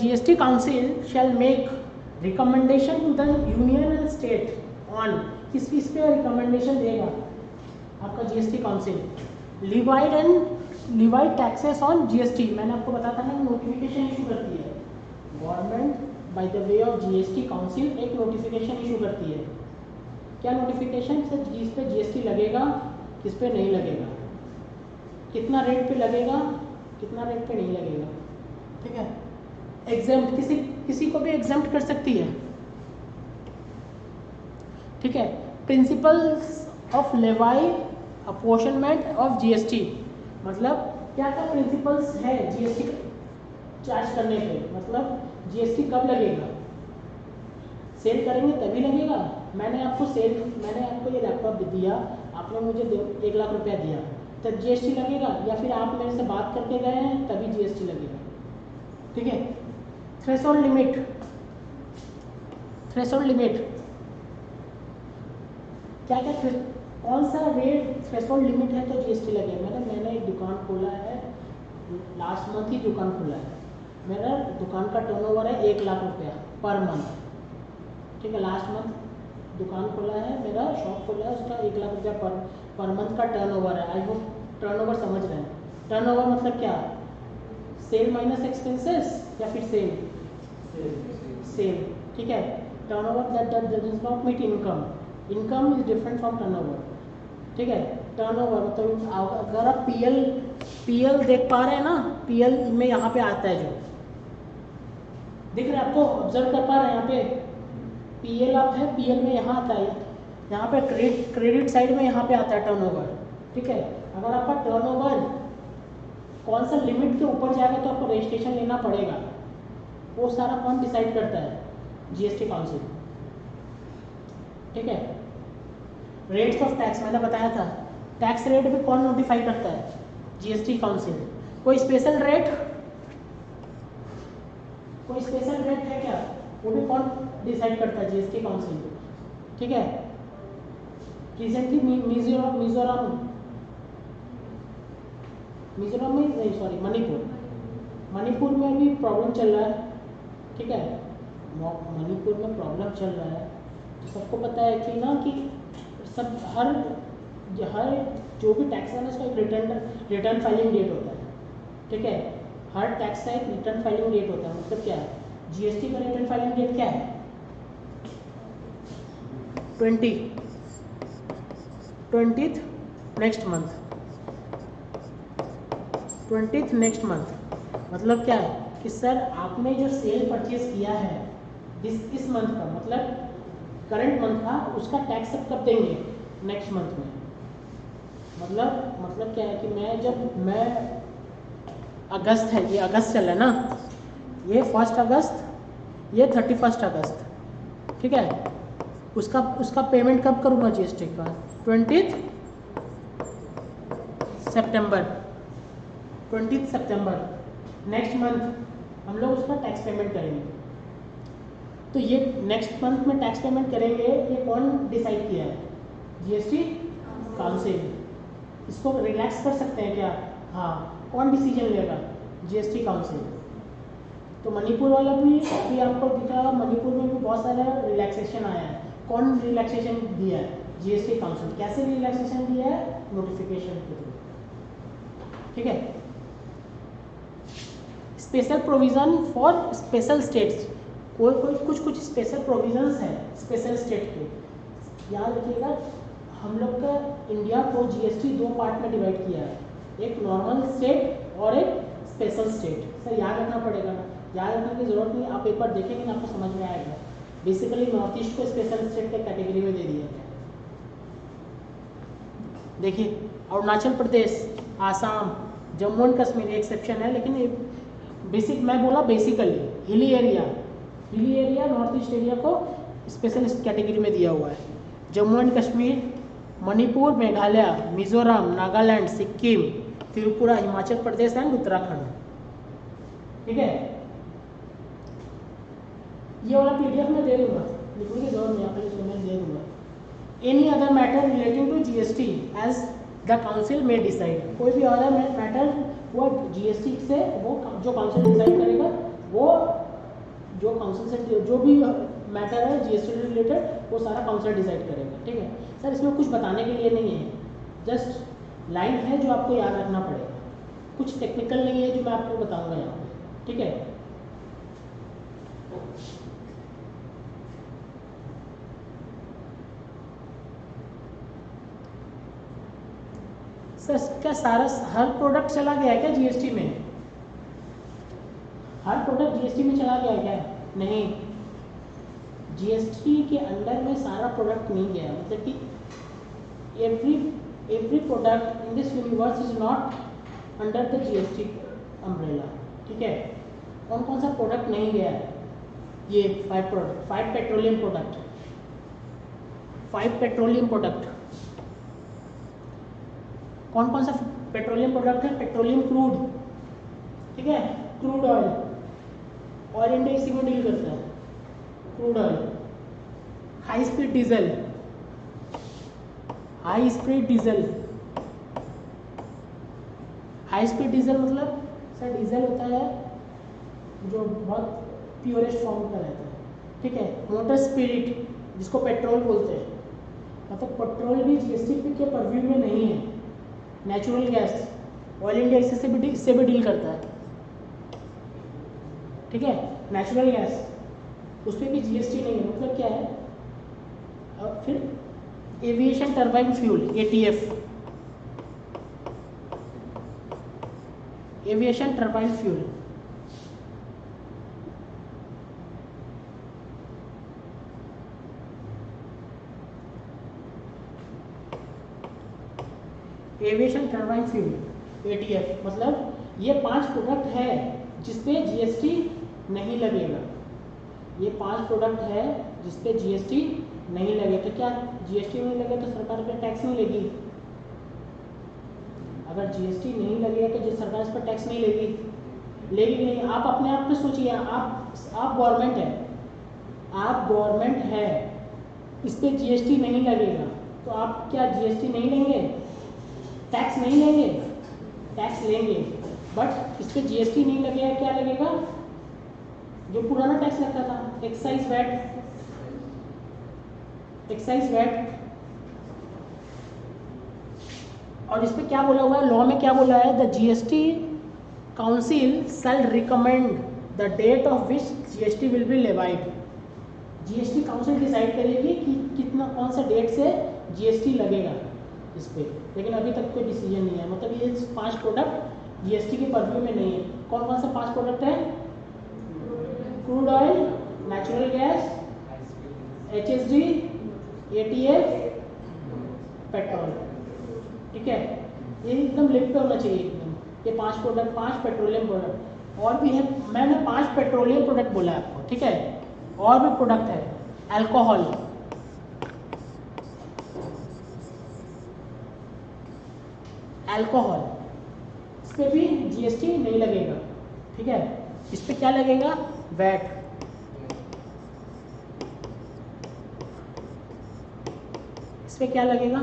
GST council shall make recommendation to the union and state on, किस पे रिकमेंडेशन देगा आपका GST council? Levied taxes on GST, मैंने आपको बताया था ना, नोटिफिकेशन इशू करती है government by the way of GST council, एक नोटिफिकेशन इशू करती है। क्या नोटिफिकेशन? सर जिस पे GST लगेगा, किस पे नहीं लगेगा, कितना रेट पे लगेगा, कितना रेट पे नहीं लगेगा, ठीक है। एग्जाम्प्ट किसी को भी एग्जाम्प्ट कर सकती है, ठीक है। Principles of लेवाई apportionment of GST, मतलब क्या क्या प्रिंसिपल्स है जीएसटी चार्ज करने के, मतलब जीएसटी कब लगेगा, सेल करेंगे तभी लगेगा। मैंने आपको ये लैपटॉप दिया, आपने मुझे 1 लाख रुपया दिया, तब जीएसटी लगेगा, या फिर आप मेरे से बात करके गए हैं तभी जीएसटी लगेगा, ठीक है। थ्रेशोल्ड लिमिट क्या क्या, कौन सा रेट थ्रेशोल्ड लिमिट है तो जीएसटी लगेगा। मैंने एक दुकान खोला है, लास्ट मंथ ही दुकान खोला है, मेरा दुकान का टर्नओवर है 1 लाख रुपया पर मंथ, ठीक है। लास्ट मंथ दुकान खोला है, मेरा शॉप खोला है, उसका 1 लाख रुपया पर मंथ का टर्नओवर है। आई होप टर्नओवर समझ रहे हैं। टर्नओवर मतलब क्या, सेल माइनस एक्सपेंसेस या फिर सेल, ठीक है। Turnover that does not meet income is different from turnover, ठीक है। टर्नओवर मतलब अगर आप पीएल देख पा रहे हैं ना, पीएल में यहाँ पे आता है, जो दिख रहा है आपको, ऑब्जर्व कर पा रहे हैं यहाँ पे पीएल आप है, पीएल में यहाँ आता है, यहाँ पे क्रेडिट साइड में यहाँ पे आता है टर्नओवर, ठीक है। अगर आपका टर्नओवर कौन सा लिमिट के ऊपर जाएगा तो आपको रजिस्ट्रेशन लेना पड़ेगा, वो सारा कौन डिसाइड करता है, जीएसटी काउंसिल, ठीक है। रेट्स ऑफ टैक्स मैंने बताया था, टैक्स रेट भी कौन नोटिफाई करता है, जीएसटी काउंसिल। कोई स्पेशल रेट है क्या, वो भी कौन डिसाइड करता है, जीएसटी काउंसिल, ठीक है। रिसेंटली मिजोरम में नहीं, सॉरी, मणिपुर में भी प्रॉब्लम चल रहा है, ठीक है। मणिपुर में प्रॉब्लम चल रहा है, तो सबको पता है कि ना कि सब हर जो भी टैक्स है ना, उसका एक रिटर्न फाइलिंग डेट होता है, ठीक है। हर टैक्स का एक रिटर्न फाइलिंग डेट होता है, मतलब क्या है, जीएसटी का रिटर्न फाइलिंग डेट क्या है, 20th नेक्स्ट मंथ। मतलब क्या है कि सर आपने जो सेल परचेज किया है इस मंथ का, मतलब करंट मंथ का, उसका टैक्स सब कब देंगे, नेक्स्ट मंथ में। मतलब क्या है कि मैं अगस्त है, ये अगस्त चल रहा है ना, ये 1 अगस्त, ये 31 अगस्त, ठीक है। उसका पेमेंट कब करूँगा जीएसटी का, 20 सितंबर नेक्स्ट मंथ हम लोग उसका टैक्स पेमेंट करेंगे। तो ये नेक्स्ट मंथ में टैक्स पेमेंट करेंगे, ये कौन डिसाइड किया है, जीएसटी काउंसिल। इसको रिलैक्स कर सकते हैं क्या, हाँ, कौन डिसीजन लेगा, जीएसटी काउंसिल। तो मणिपुर वाला भी अभी आपको दिखा, मणिपुर में भी बहुत सारा रिलैक्सेशन आया है, कौन रिलैक्सेशन दिया है, जीएसटी काउंसिल। कैसे रिलैक्सेशन दिया है, नोटिफिकेशन के थ्रू, ठीक है। Special provision for special states, कुछ स्पेशल प्रोविजंस हैं स्पेशल स्टेट के। याद रखिएगा, हम लोग का इंडिया को जीएसटी 2 पार्ट में डिवाइड किया है, एक नॉर्मल स्टेट और एक स्पेशल स्टेट। सर याद रखना पड़ेगा, याद रखने की जरूरत नहीं, आप एक बार देखेंगे ना आपको समझ में आएगा। बेसिकली नॉर्थ ईस्ट को स्पेशल स्टेट के कैटेगरी में दे दिया गया। देखिए, अरुणाचल प्रदेश, आसाम, जम्मू एंड कश्मीर एक्सेप्शन है, लेकिन मैं बोला basically hilly area north east area को स्पेशल कैटेगरी में दिया हुआ है। जम्मू एंड कश्मीर, मणिपुर, मेघालय, मिजोरम, नागालैंड, सिक्किम, त्रिपुरा, हिमाचल प्रदेश एंड उत्तराखंड, ठीक है। ये वाला पीडीएफ मैं दे दूंगा, लिखने की जरूरत नहीं, आपको मैं दे दूंगा। Any other matter relating to GST as the council में डिसाइड, कोई भी अदर मैटर वो जीएसटी से, वो जो काउंसिल डिसाइड करेगा, वो जो काउंसिल से जो भी मैटर है जीएसटी रिलेटेड, वो सारा काउंसिल डिसाइड करेगा, ठीक है। सर इसमें कुछ बताने के लिए नहीं है, जस्ट लाइन है जो आपको याद रखना पड़ेगा, कुछ टेक्निकल नहीं है जो मैं आपको बताऊंगा यहाँ पे, ठीक है। सर क्या हर प्रोडक्ट चला गया है क्या जीएसटी में, हर प्रोडक्ट जीएसटी जीएसटी में चला गया क्या? नहीं, जीएसटी के अंडर में सारा प्रोडक्ट नहीं गया, मतलब कि every product in this universe is not under the GST umbrella. ठीक है, कौन कौन सा प्रोडक्ट नहीं गया है? ये 5 product, 5 petroleum product, 5 petroleum product. कौन कौन सा पेट्रोलियम प्रोडक्ट है? पेट्रोलियम क्रूड, ठीक है, क्रूड ऑयल, ऑयल इंडिया इसी में डील करता है, crude oil. High speed diesel, high speed diesel, high speed diesel मतलब सर डीजल होता है जो बहुत प्योरेस्ट फॉर्म का रहता है। ठीक है, मोटर स्पिरिट जिसको पेट्रोल बोलते हैं, मतलब पेट्रोल भी जीएसटी के परव्यू में नहीं है। नेचुरल गैस, ऑयल इंडिया इससे भी डील करता है। ठीक है, नेचुरल गैस उस पर भी जीएसटी नहीं है, मतलब क्या है। और फिर aviation turbine fuel, ETF, aviation turbine fuel, aviation turbine fuel, ETF, मतलब ये 5 प्रोडक्ट है जिसपे जीएसटी नहीं लगेगा। ये 5 प्रोडक्ट है जिसपे जीएसटी नहीं लगे। तो क्या जीएसटी नहीं लगे तो सरकार पे टैक्स नहीं लेगी? अगर जीएसटी नहीं लगेगा तो जिस सरकार इस पर टैक्स नहीं लेगी, लेगी कि नहीं? आप अपने आप पे सोचिए, आप गवर्नमेंट है, आप गवर्नमेंट है, इस पे जीएसटी नहीं लगेगा तो आप क्या जीएसटी नहीं लेंगे? टैक्स नहीं लेंगे? टैक्स लेंगे, बट इस पे जीएसटी नहीं लगेगा, क्या लगेगा? जो पुराना टैक्स लगता था, एक्साइज वैट, एक्साइज वैट। और इस पे क्या बोला हुआ है, लॉ में क्या बोला है? The GST council shall recommend the date of which GST will be levied. GST council decide करेगी कि कितना, कौन सा डेट से जीएसटी लगेगा इस पे, लेकिन अभी तक कोई डिसीजन नहीं है। मतलब ये 5 प्रोडक्ट जीएसटी के परव्यू में नहीं है। कौन कौन सा 5 प्रोडक्ट है? Crude oil, natural gas, HSD, ETF, petrol. ठीक है, ये एकदम लिख पे होना चाहिए एकदम। ये 5 प्रोडक्ट, 5 पेट्रोलियम प्रोडक्ट। और भी है, मैंने 5 पेट्रोलियम प्रोडक्ट बोला है आपको। ठीक है, और भी प्रोडक्ट है, अल्कोहल, अल्कोहल, इस पे भी जीएसटी नहीं लगेगा। ठीक है, इस पे क्या लगेगा? वैट। इस पे क्या लगेगा?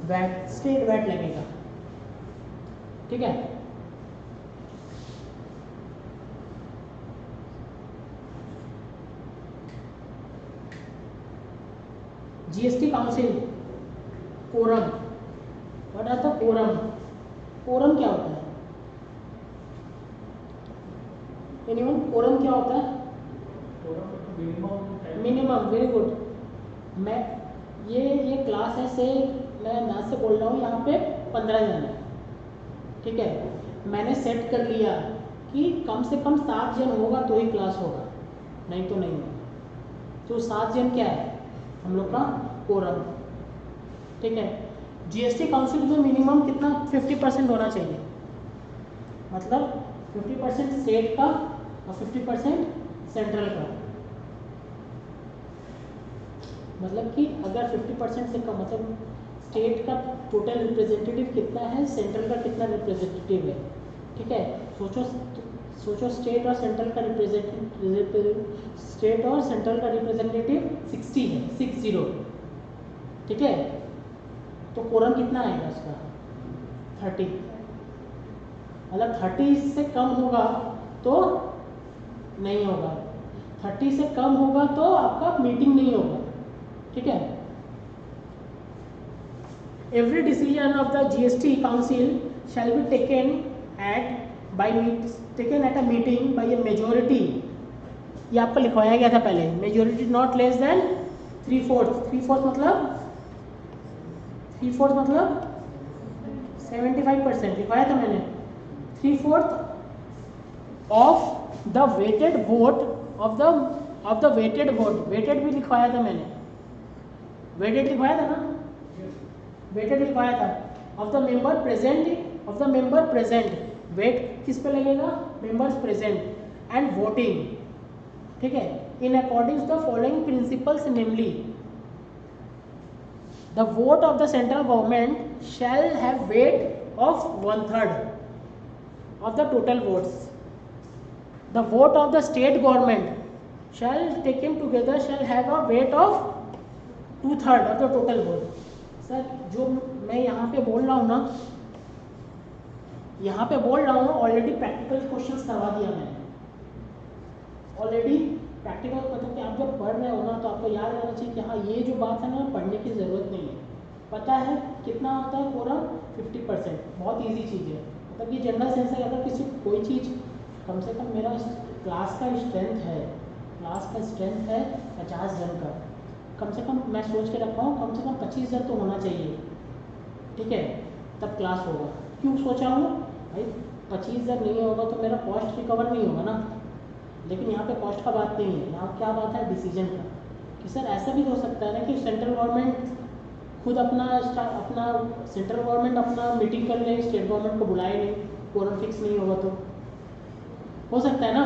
वैट, स्टेट वैट लगेगा। ठीक है, GST council, quorum, what are the quorum? Quorum क्या होता है? एनीवन, कोरम क्या होता है? Minimum, very good. मैं ये क्लास है से मैं ना से बोल रहा हूँ, यहाँ पे 15 जन है। ठीक है, मैंने सेट कर लिया कि कम से कम 7 जन होगा तो ही क्लास होगा, नहीं तो नहीं होगा। तो 7 जन क्या है हम लोग का? कोरम। ठीक है, जीएसटी काउंसिल में मिनिमम कितना? 50% होना चाहिए, मतलब 50% स्टेट का और 50% सेंट्रल का। मतलब कि अगर 50% से कम, मतलब स्टेट का टोटल रिप्रेजेंटेटिव कितना है, सेंट्रल का कितना रिप्रेजेंटेटिव है। ठीक है, सोचो स्टेट और सेंट्रल का रिप्रेजेंटेटिव 60 है, 60। ठीक है, तो कोरम कितना आएगा उसका? 30। मतलब 30 से कम होगा तो नहीं होगा, 30 से कम होगा तो आपका मीटिंग नहीं होगा। ठीक है, every decision of the GST council shall be taken at a meeting by a majority. ये आपको लिखवाया गया था पहले, मेजोरिटी नॉट लेस देन 3/4। 3/4 मतलब 75% लिखवाया था मैंने। 3/4 of the weighted vote of the weighted vote, weighted भी लिखवाया था मैंने, वेटेड लिखवाया था ना, वेटेड लिखवाया था, of the member present, weight किस पे लगेगा, मेंबर्स प्रेजेंट एंड वोटिंग, ठीक है, in according to the following principles, namely the vote of the central government shall have weight of 1/3 of the total votes. The vote of the state government shall taken together shall have a weight of 2/3 of the total vote. Sir जो मैं यहाँ पे बोल रहा हूँ ना, यहाँ पे बोल रहा हूँ ऑलरेडी प्रैक्टिकल क्वेश्चंस करवा दिया मैंने, ऑलरेडी प्रैक्टिकल मतलब कि आप जब पढ़ रहे हो ना तो आपको याद रहना चाहिए कि हाँ ये जो बात है ना पढ़ने की ज़रूरत नहीं है, पता है कितना होता है पूरा 50%, बहुत इजी चीज़ है, मतलब ये जनरल सेंस है, अगर किसी कोई चीज़ कम से कम मेरा क्लास का स्ट्रेंथ है 50 जन का, कम से कम मैं सोच के रखा हूँ कम से कम 25 जन तो होना चाहिए, ठीक है, तब क्लास होगा। क्यों सोचा हूँ भाई 25 जन नहीं होगा तो मेरा कॉस्ट रिकवर नहीं होगा ना, लेकिन यहाँ पे कॉस्ट का बात नहीं है, यहाँ क्या बात है डिसीजन का, कि सर ऐसा भी हो सकता है ना कि सेंट्रल गवर्नमेंट खुद अपना सेंट्रल गवर्नमेंट अपना मीटिंग कर ले, स्टेट गवर्नमेंट को बुलाए नहीं, कोरम फिक्स नहीं होगा तो हो सकता है ना,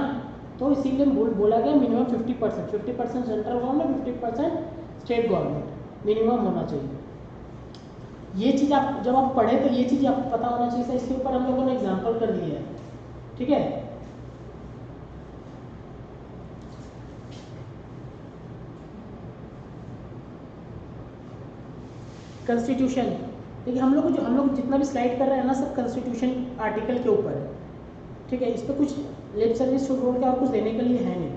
तो इसीलिए बोला गया minimum 50% central government, 50% state government minimum होना चाहिए। ये चीज़ आप जब आप पढ़े तो ये चीज़ आपको पता होना चाहिए, इसके ऊपर हम लोगों ने एग्जाम्पल कर दिया है, ठीक है। कॉन्स्टिट्यूशन, देखिए हम लोग जितना भी स्लाइड कर रहे हैं ना सब कॉन्स्टिट्यूशन आर्टिकल के ऊपर है, ठीक है, इस पर कुछ लिप सर्विस छोड़ के और कुछ देने के लिए है नहीं,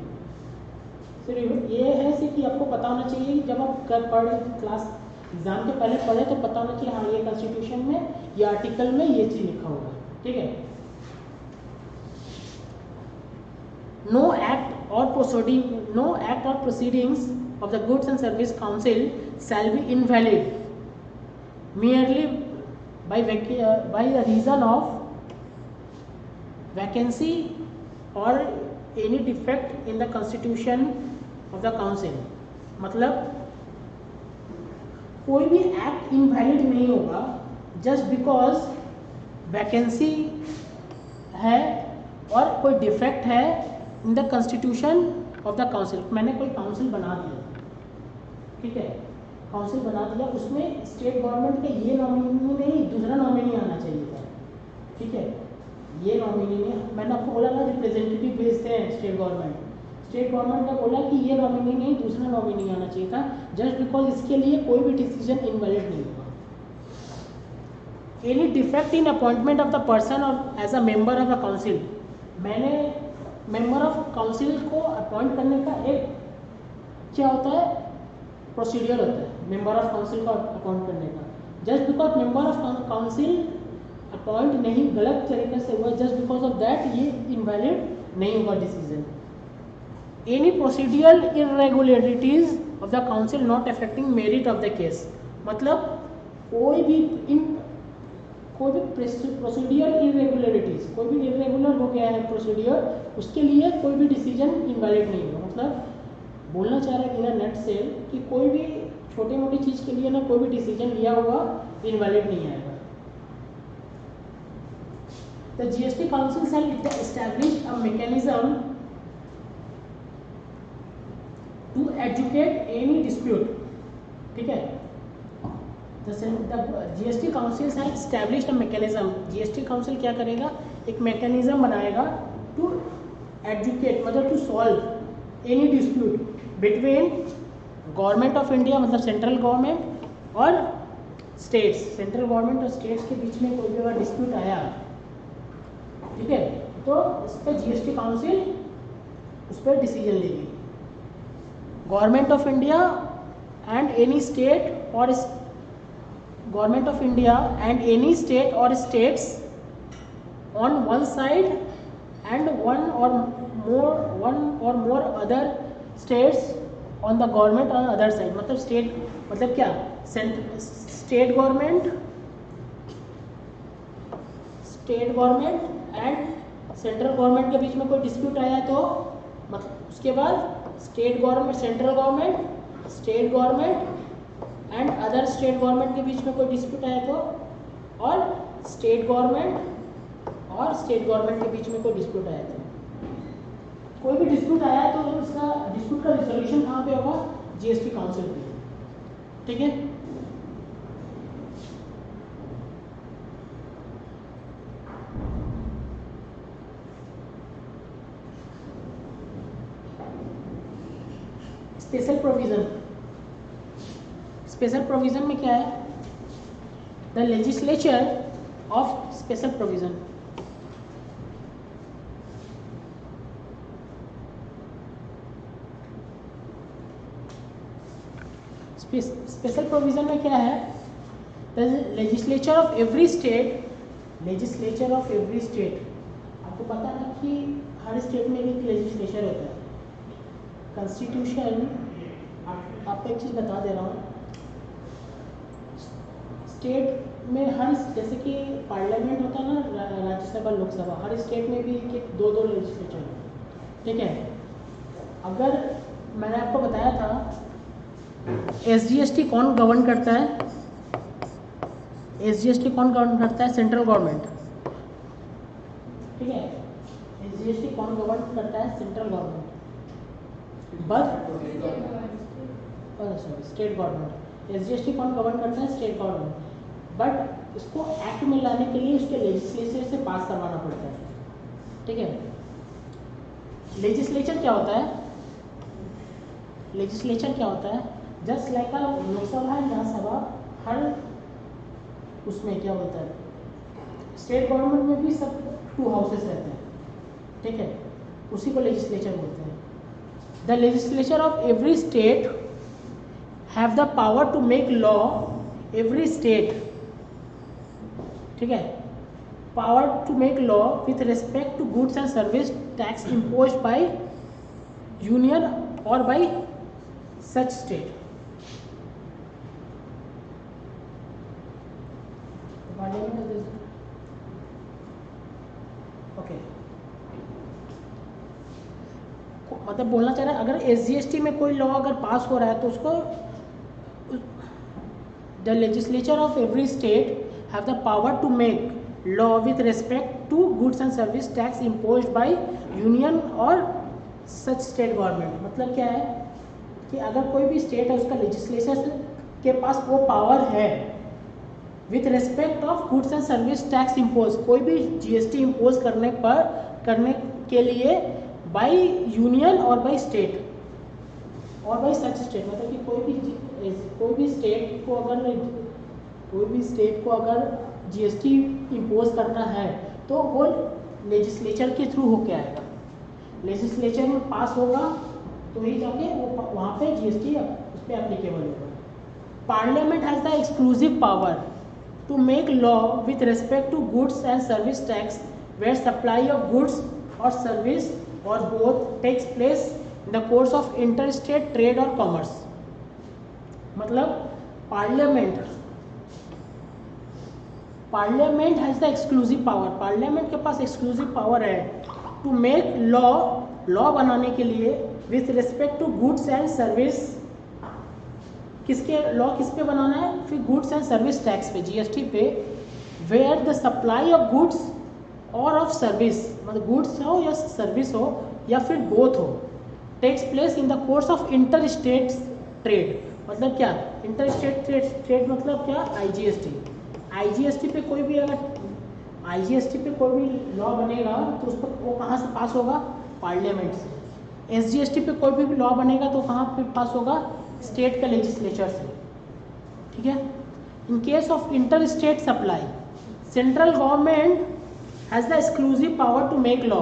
सिर्फ ये है सिर्फ कि आपको पता होना चाहिए जब आप क्लास एग्जाम के पहले पढ़े तो पता होना चाहिए हाँ ये कॉन्स्टिट्यूशन में ये आर्टिकल में ये चीज़ लिखा हुआ है, ठीक है। नो एक्ट और proceedings of the goods and service council shall B invalid merely by the reason of vacancy or any defect in the constitution of the council, मतलब कोई भी एक्ट इनवैलिड नहीं होगा जस्ट बिकॉज वैकेंसी है और कोई defect है in the constitution of the council. मैंने कोई काउंसिल बना दिया, ठीक है, काउंसिल बना दिया, उसमें स्टेट गवर्नमेंट के ये नॉमिनी नहीं दूसरा नॉमिनी आना चाहिए था, ठीक है, ये नॉमिनी नहीं, मैंने आपको बोला ना रिप्रेजेंटेटिव भेजते हैं स्टेट गवर्नमेंट ने बोला कि ये नॉमिनी नहीं दूसरा नॉमिनी आना चाहिए था, जस्ट बिकॉज इसके लिए कोई भी डिसीजन इनवैलिड नहीं होगा। Any defect in appointment of the person और as a member of the council, मैंने मेंबर ऑफ काउंसिल को अपॉइंट करने का एक क्या होता है प्रोसीडियर होता है मेंबर ऑफ काउंसिल को अपॉइंट करने का, just because member of council appoint नहीं गलत तरीके से हुआ, जस्ट बिकॉज ऑफ दैट ये इनवैलिड नहीं होगा decision. Any procedural irregularities of the council not affecting merit of the case, मतलब कोई भी प्रोसीडियल इरेगुलरिटीज, कोई भी इरेगुलर हो गया है प्रोसीडियर, उसके लिए कोई भी डिसीजन इनवैलिड नहीं होगा। मतलब बोलना चाह रहा है बिना नेट से कि कोई भी छोटी मोटी चीज़ के लिए ना कोई भी डिसीजन लिया हुआ इनवैलिड नहीं आएगा। The GST council shall establish a mechanism to educate any dispute, ठीक है, the GST council shall establish a mechanism, GST council क्या करेगा एक मैकेनिज्म बनाएगा टू एजुकेट मतलब to solve any dispute between government of India मतलब central government और states, central government और स्टेट्स के बीच में कोई भी अगर डिस्प्यूट आया, ठीक है, तो इस पर जीएसटी काउंसिल उस पर डिसीजन लेगी। Government of India and any state or government of India and any state or states on one side and one or more other states on the government on other side, मतलब state मतलब क्या state government and central government के बीच में कोई dispute आया तो मतलब उसके बाद state government, central government, state government and other state government के बीच में कोई डिस्प्यूट आया तो, और स्टेट गवर्नमेंट और स्टेट गवर्नमेंट के बीच में कोई डिस्प्यूट आया तो, कोई भी डिस्प्यूट आया है तो उसका डिस्प्यूट का रिजोल्यूशन कहाँ पे होगा? जीएसटी काउंसिल पे। ठीक है, स्पेशल प्रोविजन, स्पेशल प्रोविजन में क्या है? The legislature of special provision, special provision में क्या है? The legislature of every state, legislature of every state, आपको पता है ना कि हर स्टेट में एक लेजिस्लेचर होता है। कॉन्स्टिट्यूशन, आपको एक चीज़ बता दे रहा हूँ, स्टेट में हर, जैसे कि पार्लियामेंट होता है ना, राज्यसभा लोकसभा, हर स्टेट में भी एक दो दो लेजिस्लेचर है। ठीक है, अगर मैंने आपको बताया था एसजीएसटी कौन गवर्न करता है? एसजीएसटी कौन गवर्न करता है? Central government. ठीक है, एसजीएसटी कौन गवर्न करता है? Central government, but sorry state government. SGST कौन गवर्न करता है? स्टेट गवर्नमेंट, बट इसको एक्ट में लाने के लिए उसके लेजिस्लेचर से पास करवाना पड़ता है। ठीक है, लेजिस्लेचर क्या होता है? लेजिस्लेचर क्या होता है? Just like a Lok Sabha and Rajya Sabha, हर उसमें क्या होता है, स्टेट गवर्नमेंट में भी सब 2 हाउसेस रहते हैं। ठीक है, उसी को लेजिस्लेचर बोलते हैं। The legislature of every state have the power to make law, every state, ठीक है, power to make law with respect to goods and service tax imposed by union और बाय सच स्टेट। ओके, मतलब बोलना चाह रहा है अगर SGST में कोई लॉ अगर पास हो रहा है तो उसको the legislature of every state have the power to make law with respect to goods and service tax imposed by union और सच स्टेट गवर्नमेंट। मतलब क्या है कि अगर कोई भी स्टेट है उसका लेजिस्लेचर के पास वो पावर है with respect of goods and service tax impose, कोई भी जीएसटी इम्पोज करने के लिए बाय यूनियन और बाय स्टेट और बाय सच स्टेट, मतलब कि कोई भी स्टेट को अगर जीएसटी इम्पोज करना है तो वो लेजिस्लेचर के थ्रू होके आएगा। लेजिस्लेचर में पास होगा तो ही जाके वो वहाँ पे जीएसटी उस पर एप्लीकेबल होगा। Parliament has the exclusive power to make law with respect to goods and service tax where supply of goods or service or both takes place in the course of interstate trade or commerce। मतलब parliament has the exclusive power, parliament के पास exclusive power है to make law बनाने के लिए with respect to goods and service. किसके law किस पे बनाना है? फिर गुड्स एंड सर्विस टैक्स पे, जीएसटी पे, where the supply of goods और ऑफ सर्विस, मतलब गुड्स हो या सर्विस हो या फिर बोथ हो, takes place in the course of inter state trade. मतलब क्या इंटर स्टेट ट्रेड मतलब क्या? आईजीएसटी पे कोई भी अगर आईजीएसटी पे कोई भी लॉ बनेगा तो उस पर वो कहाँ से पास होगा? पार्लियामेंट से। एसजीएसटी पे कोई भी लॉ बनेगा तो कहाँ पे पास होगा? स्टेट का लेजिस्लेचर से। ठीक है, in case of inter state supply central government has the exclusive power to make law.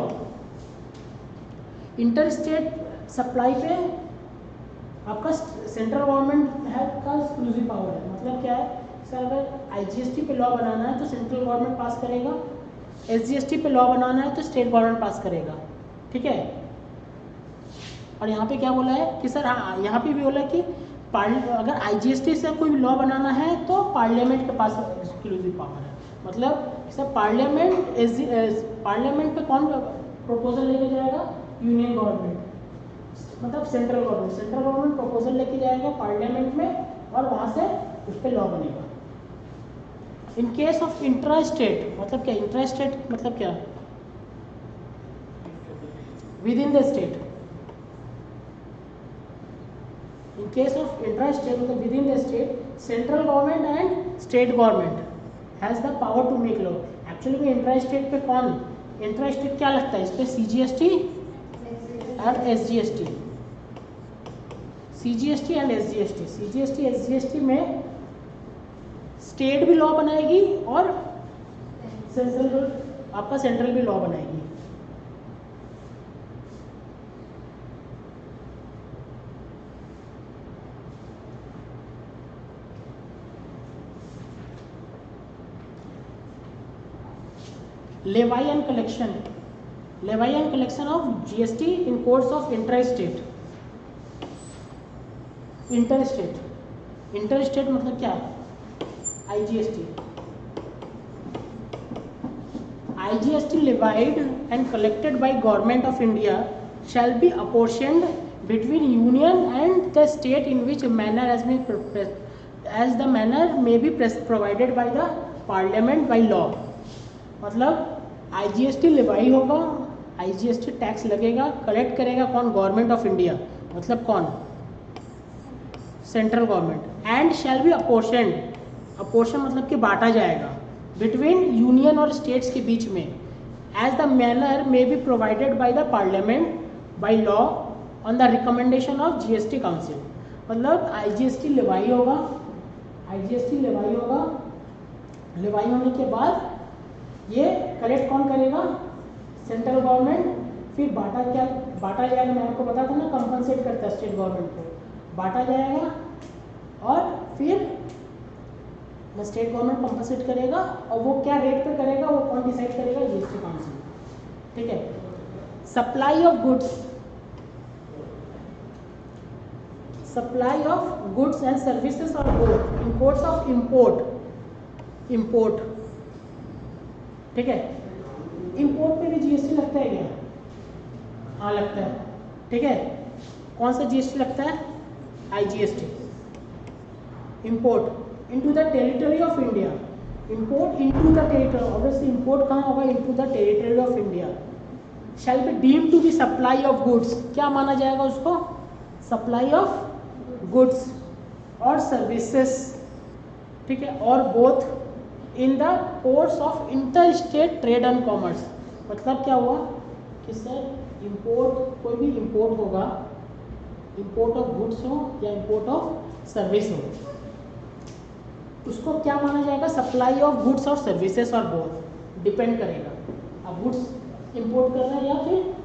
Inter state supply पे आपका सेंट्रल गवर्नमेंट का एक्सक्लूसिव पावर है। मतलब क्या है सर, अगर आईजीएसटी पे लॉ बनाना है तो सेंट्रल गवर्नमेंट पास करेगा, एसजीएसटी पे लॉ बनाना है तो स्टेट गवर्नमेंट पास करेगा। ठीक है, और यहाँ पे क्या बोला है कि सर हाँ, यहाँ पे भी बोला कि अगर आईजीएसटी से कोई लॉ बनाना है तो पार्लियामेंट के पास एक्सक्लूसिव पावर है। मतलब सर पार्लियामेंट पे कौन प्रपोजल लेके जाएगा? यूनियन गवर्नमेंट, मतलब सेंट्रल गवर्नमेंट प्रपोजल लेके जाएगा पार्लियामेंट में और वहाँ से उस पर लॉ बनेगा। In case of intra state मतलब क्या? इंट्रा स्टेट मतलब क्या? Within the state. In case of intra state मतलब within the state, central government and state government has the power to make law. Actually में intra state पे कौन, intra state क्या लगता है इस पर? CGST और SGST, CGST and SGST। CGST SGST में स्टेट भी लॉ बनाएगी और सेंट्रल, आपका सेंट्रल भी लॉ बनाएगी। Levy and collection of GST in course of inter state मतलब क्या? IGST levied and collected by Government of India shall be apportioned between Union and the state in which manner as the manner may be provided by the Parliament by law। मतलब IGST levy होगा, IGST tax लगेगा, collect करेगा कौन? Government of India, मतलब कौन? Central government. And shall be apportion मतलब कि बांटा जाएगा बिटवीन यूनियन और स्टेट्स के बीच में, as the manner may be provided by the parliament by law on the recommendation of GST council. मतलब IGST लेवाई होगा, लेवाई होने के बाद ये कलेक्ट कौन करेगा? Central government. फिर बांटा जाएगा, मैं आपको बता था ना, कंपनसेट करता है स्टेट गवर्नमेंट को, बांटा जाएगा और फिर स्टेट गवर्नमेंट कंपनसेट करेगा और वो क्या रेट पे करेगा वो कौन डिसाइड करेगा? GST council. ठीक है। Supply of goods and services और both in course of import. ठीक है। इंपोर्ट पे भी GST लगता है क्या? हाँ लगता है। ठीक है। कौन सा GST लगता है? IGST। Import into the territory of India, import into the territory, obviously import कहाँ होगा? into the territory of India, shall be deemed to be supply of goods। क्या माना जाएगा उसको? supply of goods और services। ठीक है। और both in the course of interstate trade and commerce। मतलब क्या हुआ कि सर import, कोई भी import होगा, import of goods हो या import of service हो, उसको क्या माना जाएगा? सप्लाई ऑफ गुड्स और सर्विसेज और बोथ, डिपेंड करेगा अब गुड्स इंपोर्ट कर रहा है या फिर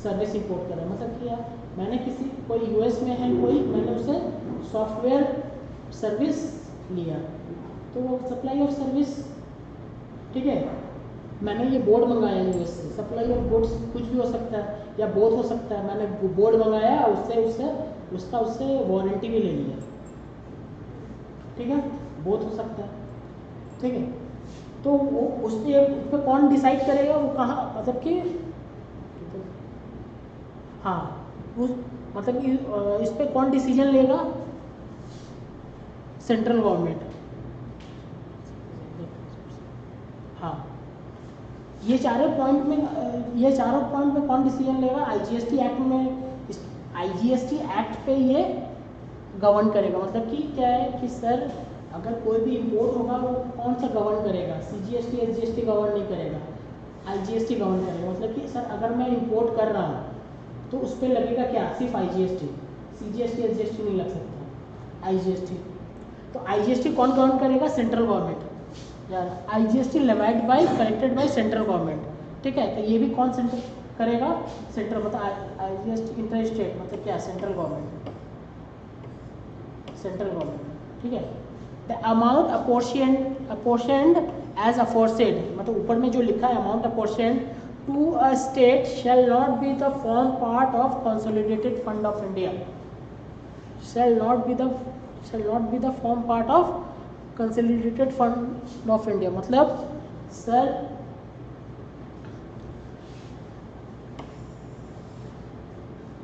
सर्विस इंपोर्ट कर रहा है। मतलब कि यार मैंने कोई US में है कोई, मैंने उसे सॉफ्टवेयर सर्विस लिया तो वो सप्लाई ऑफ सर्विस। ठीक है। मैंने ये बोर्ड मंगाया US से, सप्लाई ऑफ गुड्स कुछ भी हो सकता है या बोथ हो सकता है। मैंने बोर्ड मंगाया उससे वारंटी भी ले लिया। ठीक है। बोथ हो सकता है। ठीक है। तो वो उस पर कौन डिसाइड करेगा वो कहाँ, मतलब कि हाँ उस मतलब कि इस पर कौन डिसीजन लेगा? Central government. हाँ ये चारों पॉइंट में कौन डिसीजन लेगा? IGST एक्ट में, IGST एक्ट पे ये गवर्न करेगा। मतलब कि क्या है कि सर अगर कोई भी इंपोर्ट होगा वो कौन सा गवर्न करेगा? CGST SGST गवर्न नहीं करेगा, IGST गवर्न करेगा। मतलब कि सर अगर मैं इंपोर्ट कर रहा हूँ तो उस पर लगेगा क्या? सिर्फ IGST, CGST SGST नहीं लग सकता, IGST। तो IGST कौन गवर्न करेगा? Central government. यार IGST levied by collected by central government. ठीक है। तो ये भी कौन सेंट्रल करेगा? सेंट्रल। मतलब IGST इंटर स्टेट मतलब क्या? Central government. ठीक है। The amount apportioned as aforesaid, मतलब ऊपर में जो लिखा है amount apportioned to a state shall not be the form part of consolidated fund of India। shall not be the form part of consolidated fund of India। मतलब sir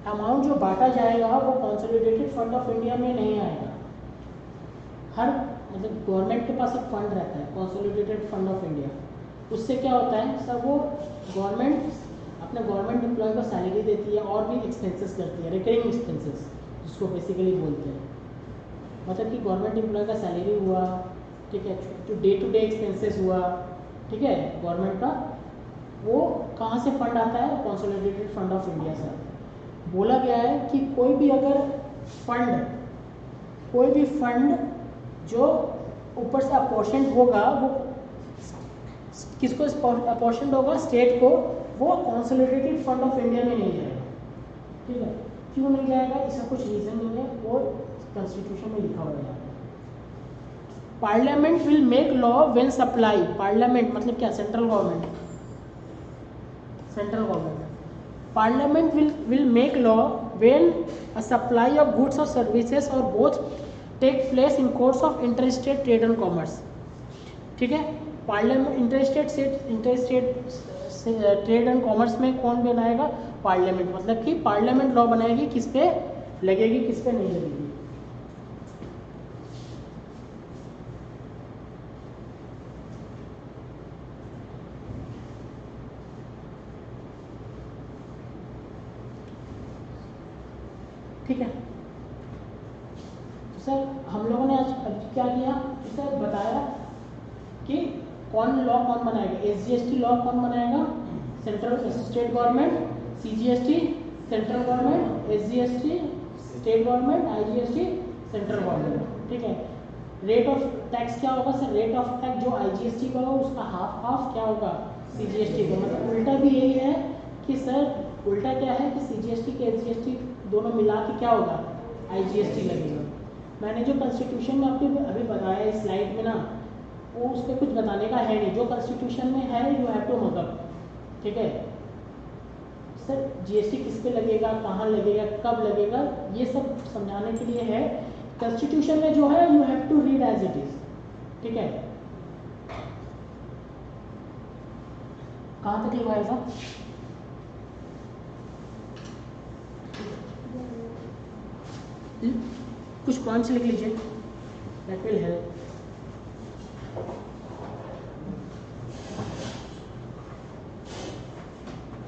amount जो बांटा जाएगा वो कंसोलिडेटेड फंड ऑफ इंडिया में नहीं आएगा। हर मतलब government के पास एक फंड रहता है कंसोलिडेटेड फंड ऑफ इंडिया, उससे क्या होता है सर, वो गवर्नमेंट अपने गवर्नमेंट एम्प्लॉय को सैलरी देती है और भी एक्सपेंसेस करती है, रिकरिंग एक्सपेंसेस जिसको बेसिकली बोलते हैं। मतलब कि गवर्नमेंट एम्प्लॉय का सैलरी हुआ, ठीक है, जो डे टू डे एक्सपेंसेस हुआ, ठीक है, गवर्नमेंट का, वो कहाँ से फंड आता है? कंसोलिडेटेड फंड ऑफ इंडिया से। बोला गया है कि कोई भी फंड जो ऊपर से अपॉर्शन्ड होगा, वो किसको अपॉर्शन्ड होगा? स्टेट को, वो कंसोलिडेटेड फंड ऑफ इंडिया में नहीं जाएगा। ठीक है, क्यों नहीं जाएगा? इसका कुछ रीज़न नहीं है, वो कॉन्स्टिट्यूशन में लिखा हुआ है। Parliament will make law when supply, parliament मतलब क्या? Central government. Parliament will make law when a supply of goods और सर्विसेज और both take place in course of interstate trade and commerce. ठीक है, parliament interstate trade and commerce में कौन बनाएगा? Parliament. मतलब कि पार्लियामेंट लॉ बनाएगी, किस पे लगेगी, किस पे नहीं लगेगी। ठीक है, तो सर हम लोगों ने आज क्या किया? सर बताया कि कौन लॉ कौन बनाएगा। SGST लॉ कौन बनाएगा? Central state government, CGST central government, SGST state government, IGST central government. ठीक है, रेट ऑफ टैक्स क्या होगा सर? रेट ऑफ टैक्स जो IGST का होगा उसका हाफ क्या होगा? CGST का। मतलब उल्टा भी यही है कि सर, उल्टा क्या है कि CGST के SGST दोनों मिला के क्या होगा? IGST लगेगा। मैंने जो कॉन्स्टिट्यूशन में आपको अभी बताया इस स्लाइड में ना, वो उस पर कुछ बताने का है नहीं। जो कॉन्स्टिट्यूशन में है यू हैव टू मतलब। ठीक है सर, GST किस पे लगेगा, कहाँ लगेगा, कब लगेगा, ये सब समझाने के लिए है। कॉन्स्टिट्यूशन में जो है you have to read as it is. ठीक है, कहाँ तक लिखा है साहब? कुछ पॉइंट्स लिख लीजिए, दैट विल हेल्प।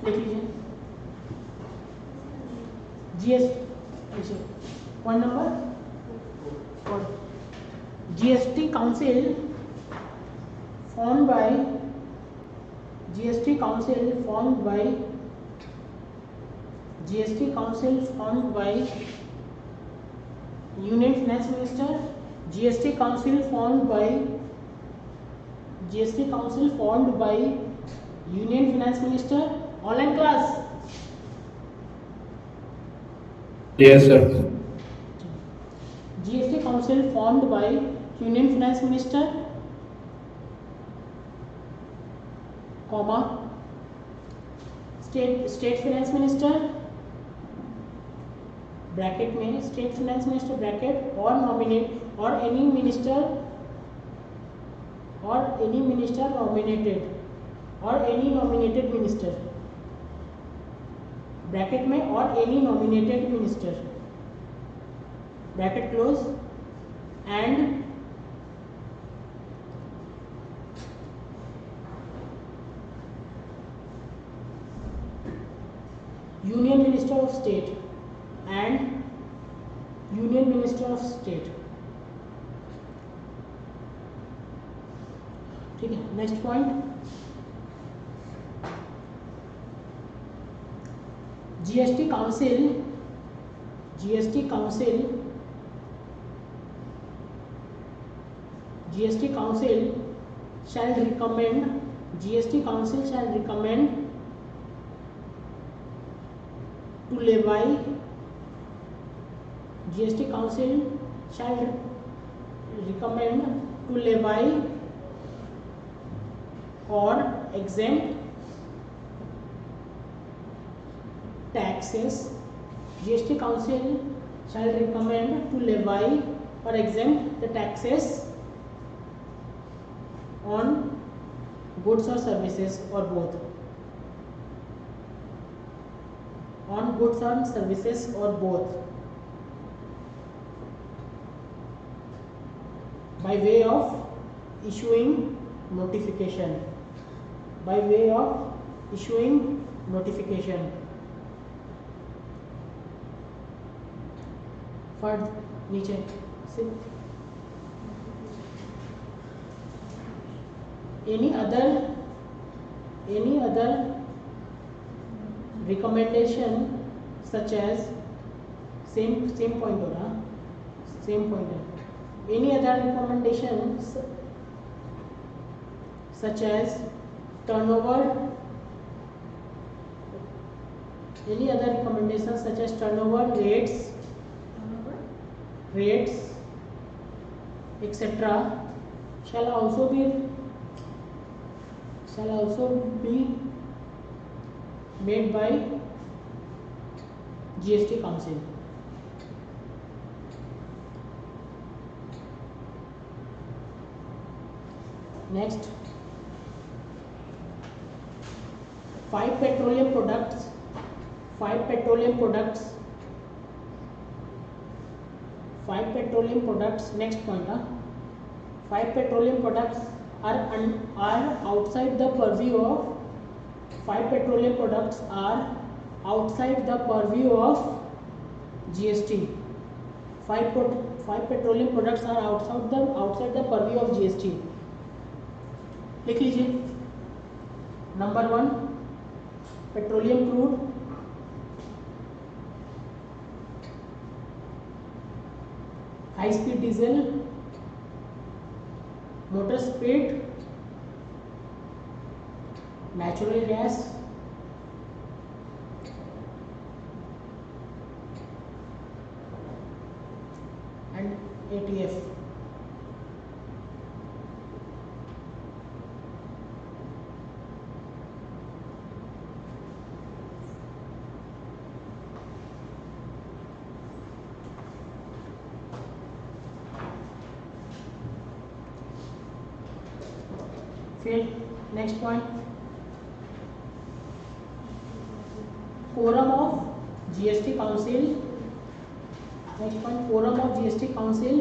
लिख लीजिए GST। Point number 4, GST council formed by Union Finance Minister, GST council formed by Union Finance Minister। Online class? Yes, sir. GST council formed by Union Finance Minister, comma, state finance minister, bracket में state finance minister bracket, और nominate और any minister nominated और any nominated minister, bracket में, और any nominated minister, bracket close, and union minister of state ठीक है, next point, GST council shall recommend to levy or exempt taxes. GST council shall recommend to levy or exempt the taxes on goods or services or both. On goods or services or both. By way of issuing notification. By way of issuing notification. फर्द नीचे सिर्फ any other recommendation such as same point हो रहा same point है any other recommendation such as turnover any other recommendations such as turnover rates etc. shall also be made by GST Council. Next, 5 petroleum products next point 5 petroleum products are outside the purview of 5 petroleum products are outside the purview of GST. 5 petroleum products are outside the purview of GST. लिख लीजिए. Number 1 petroleum crude, high speed diesel, motor speed, natural gas, and ATF. फिर next point quorum of GST council. Next point quorum of GST council.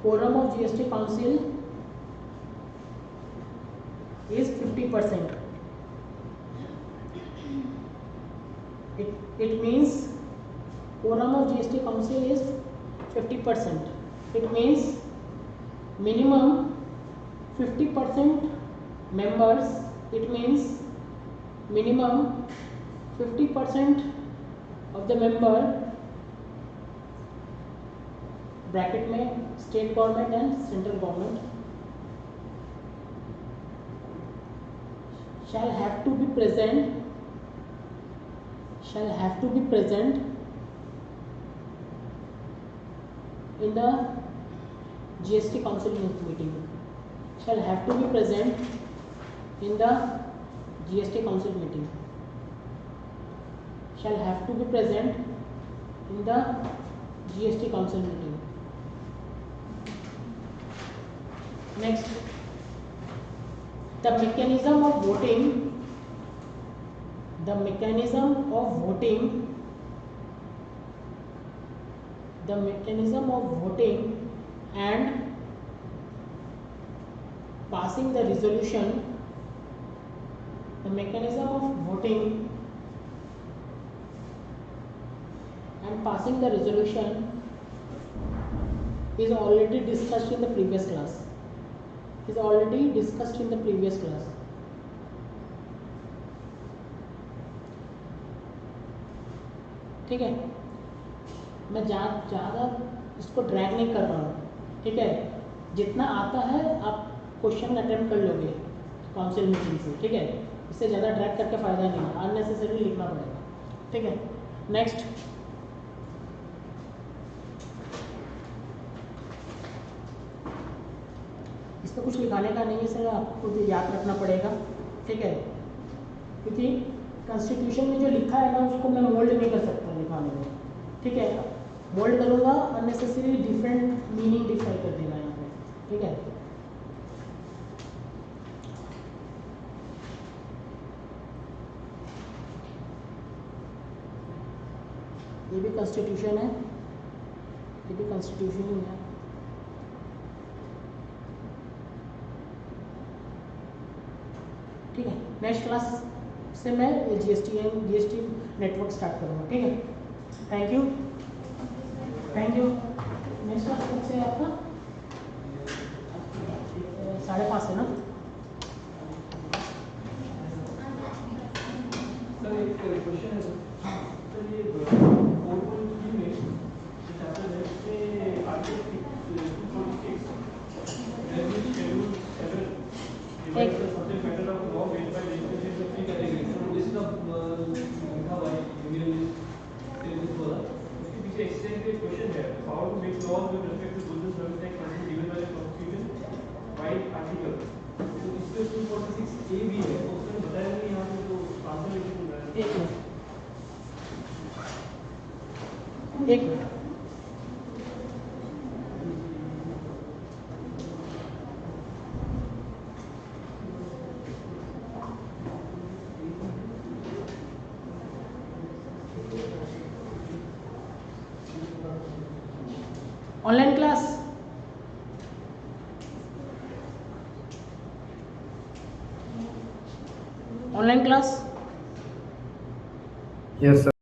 Quorum of GST council is 50%. It means quorum of GST council is 50%. It means minimum 50% members. It means minimum 50% of the member bracket में state government and central government shall have to be present in the GST council meeting. Shall have to be present in the GST council meeting. Shall have to be present in the GST council meeting. Next, the mechanism of voting and passing the resolution. The mechanism of voting and passing the resolution is already discussed in the previous class. ठीक है, मैं ज़्यादा इसको drag नहीं कर रहा हूँ. ठीक है, जितना आता है आप क्वेश्चन अटेम्प्ट कर लोगे काउंसिल मीटिंग से. ठीक है, इससे ज़्यादा ड्रैग करके फ़ायदा नहीं है, अननेसेसरी लिखना पड़ेगा. ठीक है, नेक्स्ट इसमें कुछ लिखाने का नहीं है सर, आपको खुद याद रखना पड़ेगा. ठीक है, क्योंकि कॉन्स्टिट्यूशन में जो लिखा है ना उसको मैं मोल्ड नहीं कर सकता लिखाने में. ठीक है, मोल्ड करूँगा अननेसेसरी डिफरेंट मीनिंग डिफाइन कर देगा यहाँ पे. ठीक है। ये भी कॉन्स्टिट्यूशन है, ये भी कॉन्स्टिट्यूशन ही है। ठीक है, नेक्स्ट क्लास से मैं जीएसटी नेटवर्क स्टार्ट करूँगा। ठीक है, थैंक यू। नेक्स्ट क्लास कब से है आपका? 5:30 है ना? सर एक क्वेश्चन है सर ये 4.3 में चैप्टर है उसमें article 246 regulation schedule 7 divide the subject matter of law made by legislature of 3 categories. तो इसका लिखा हुआ है यूनियन टेबल वाला, उसके पीछे एक्सटेंड के क्वेश्चन है how to make laws with respect to goods and service tax given by the constitution by article. तो इसमें 246 ए भी है, तो उसमें बताया नहीं यहाँ पे, तो आंसर लिखिए तो मैं एक minute. Online class Yes, sir.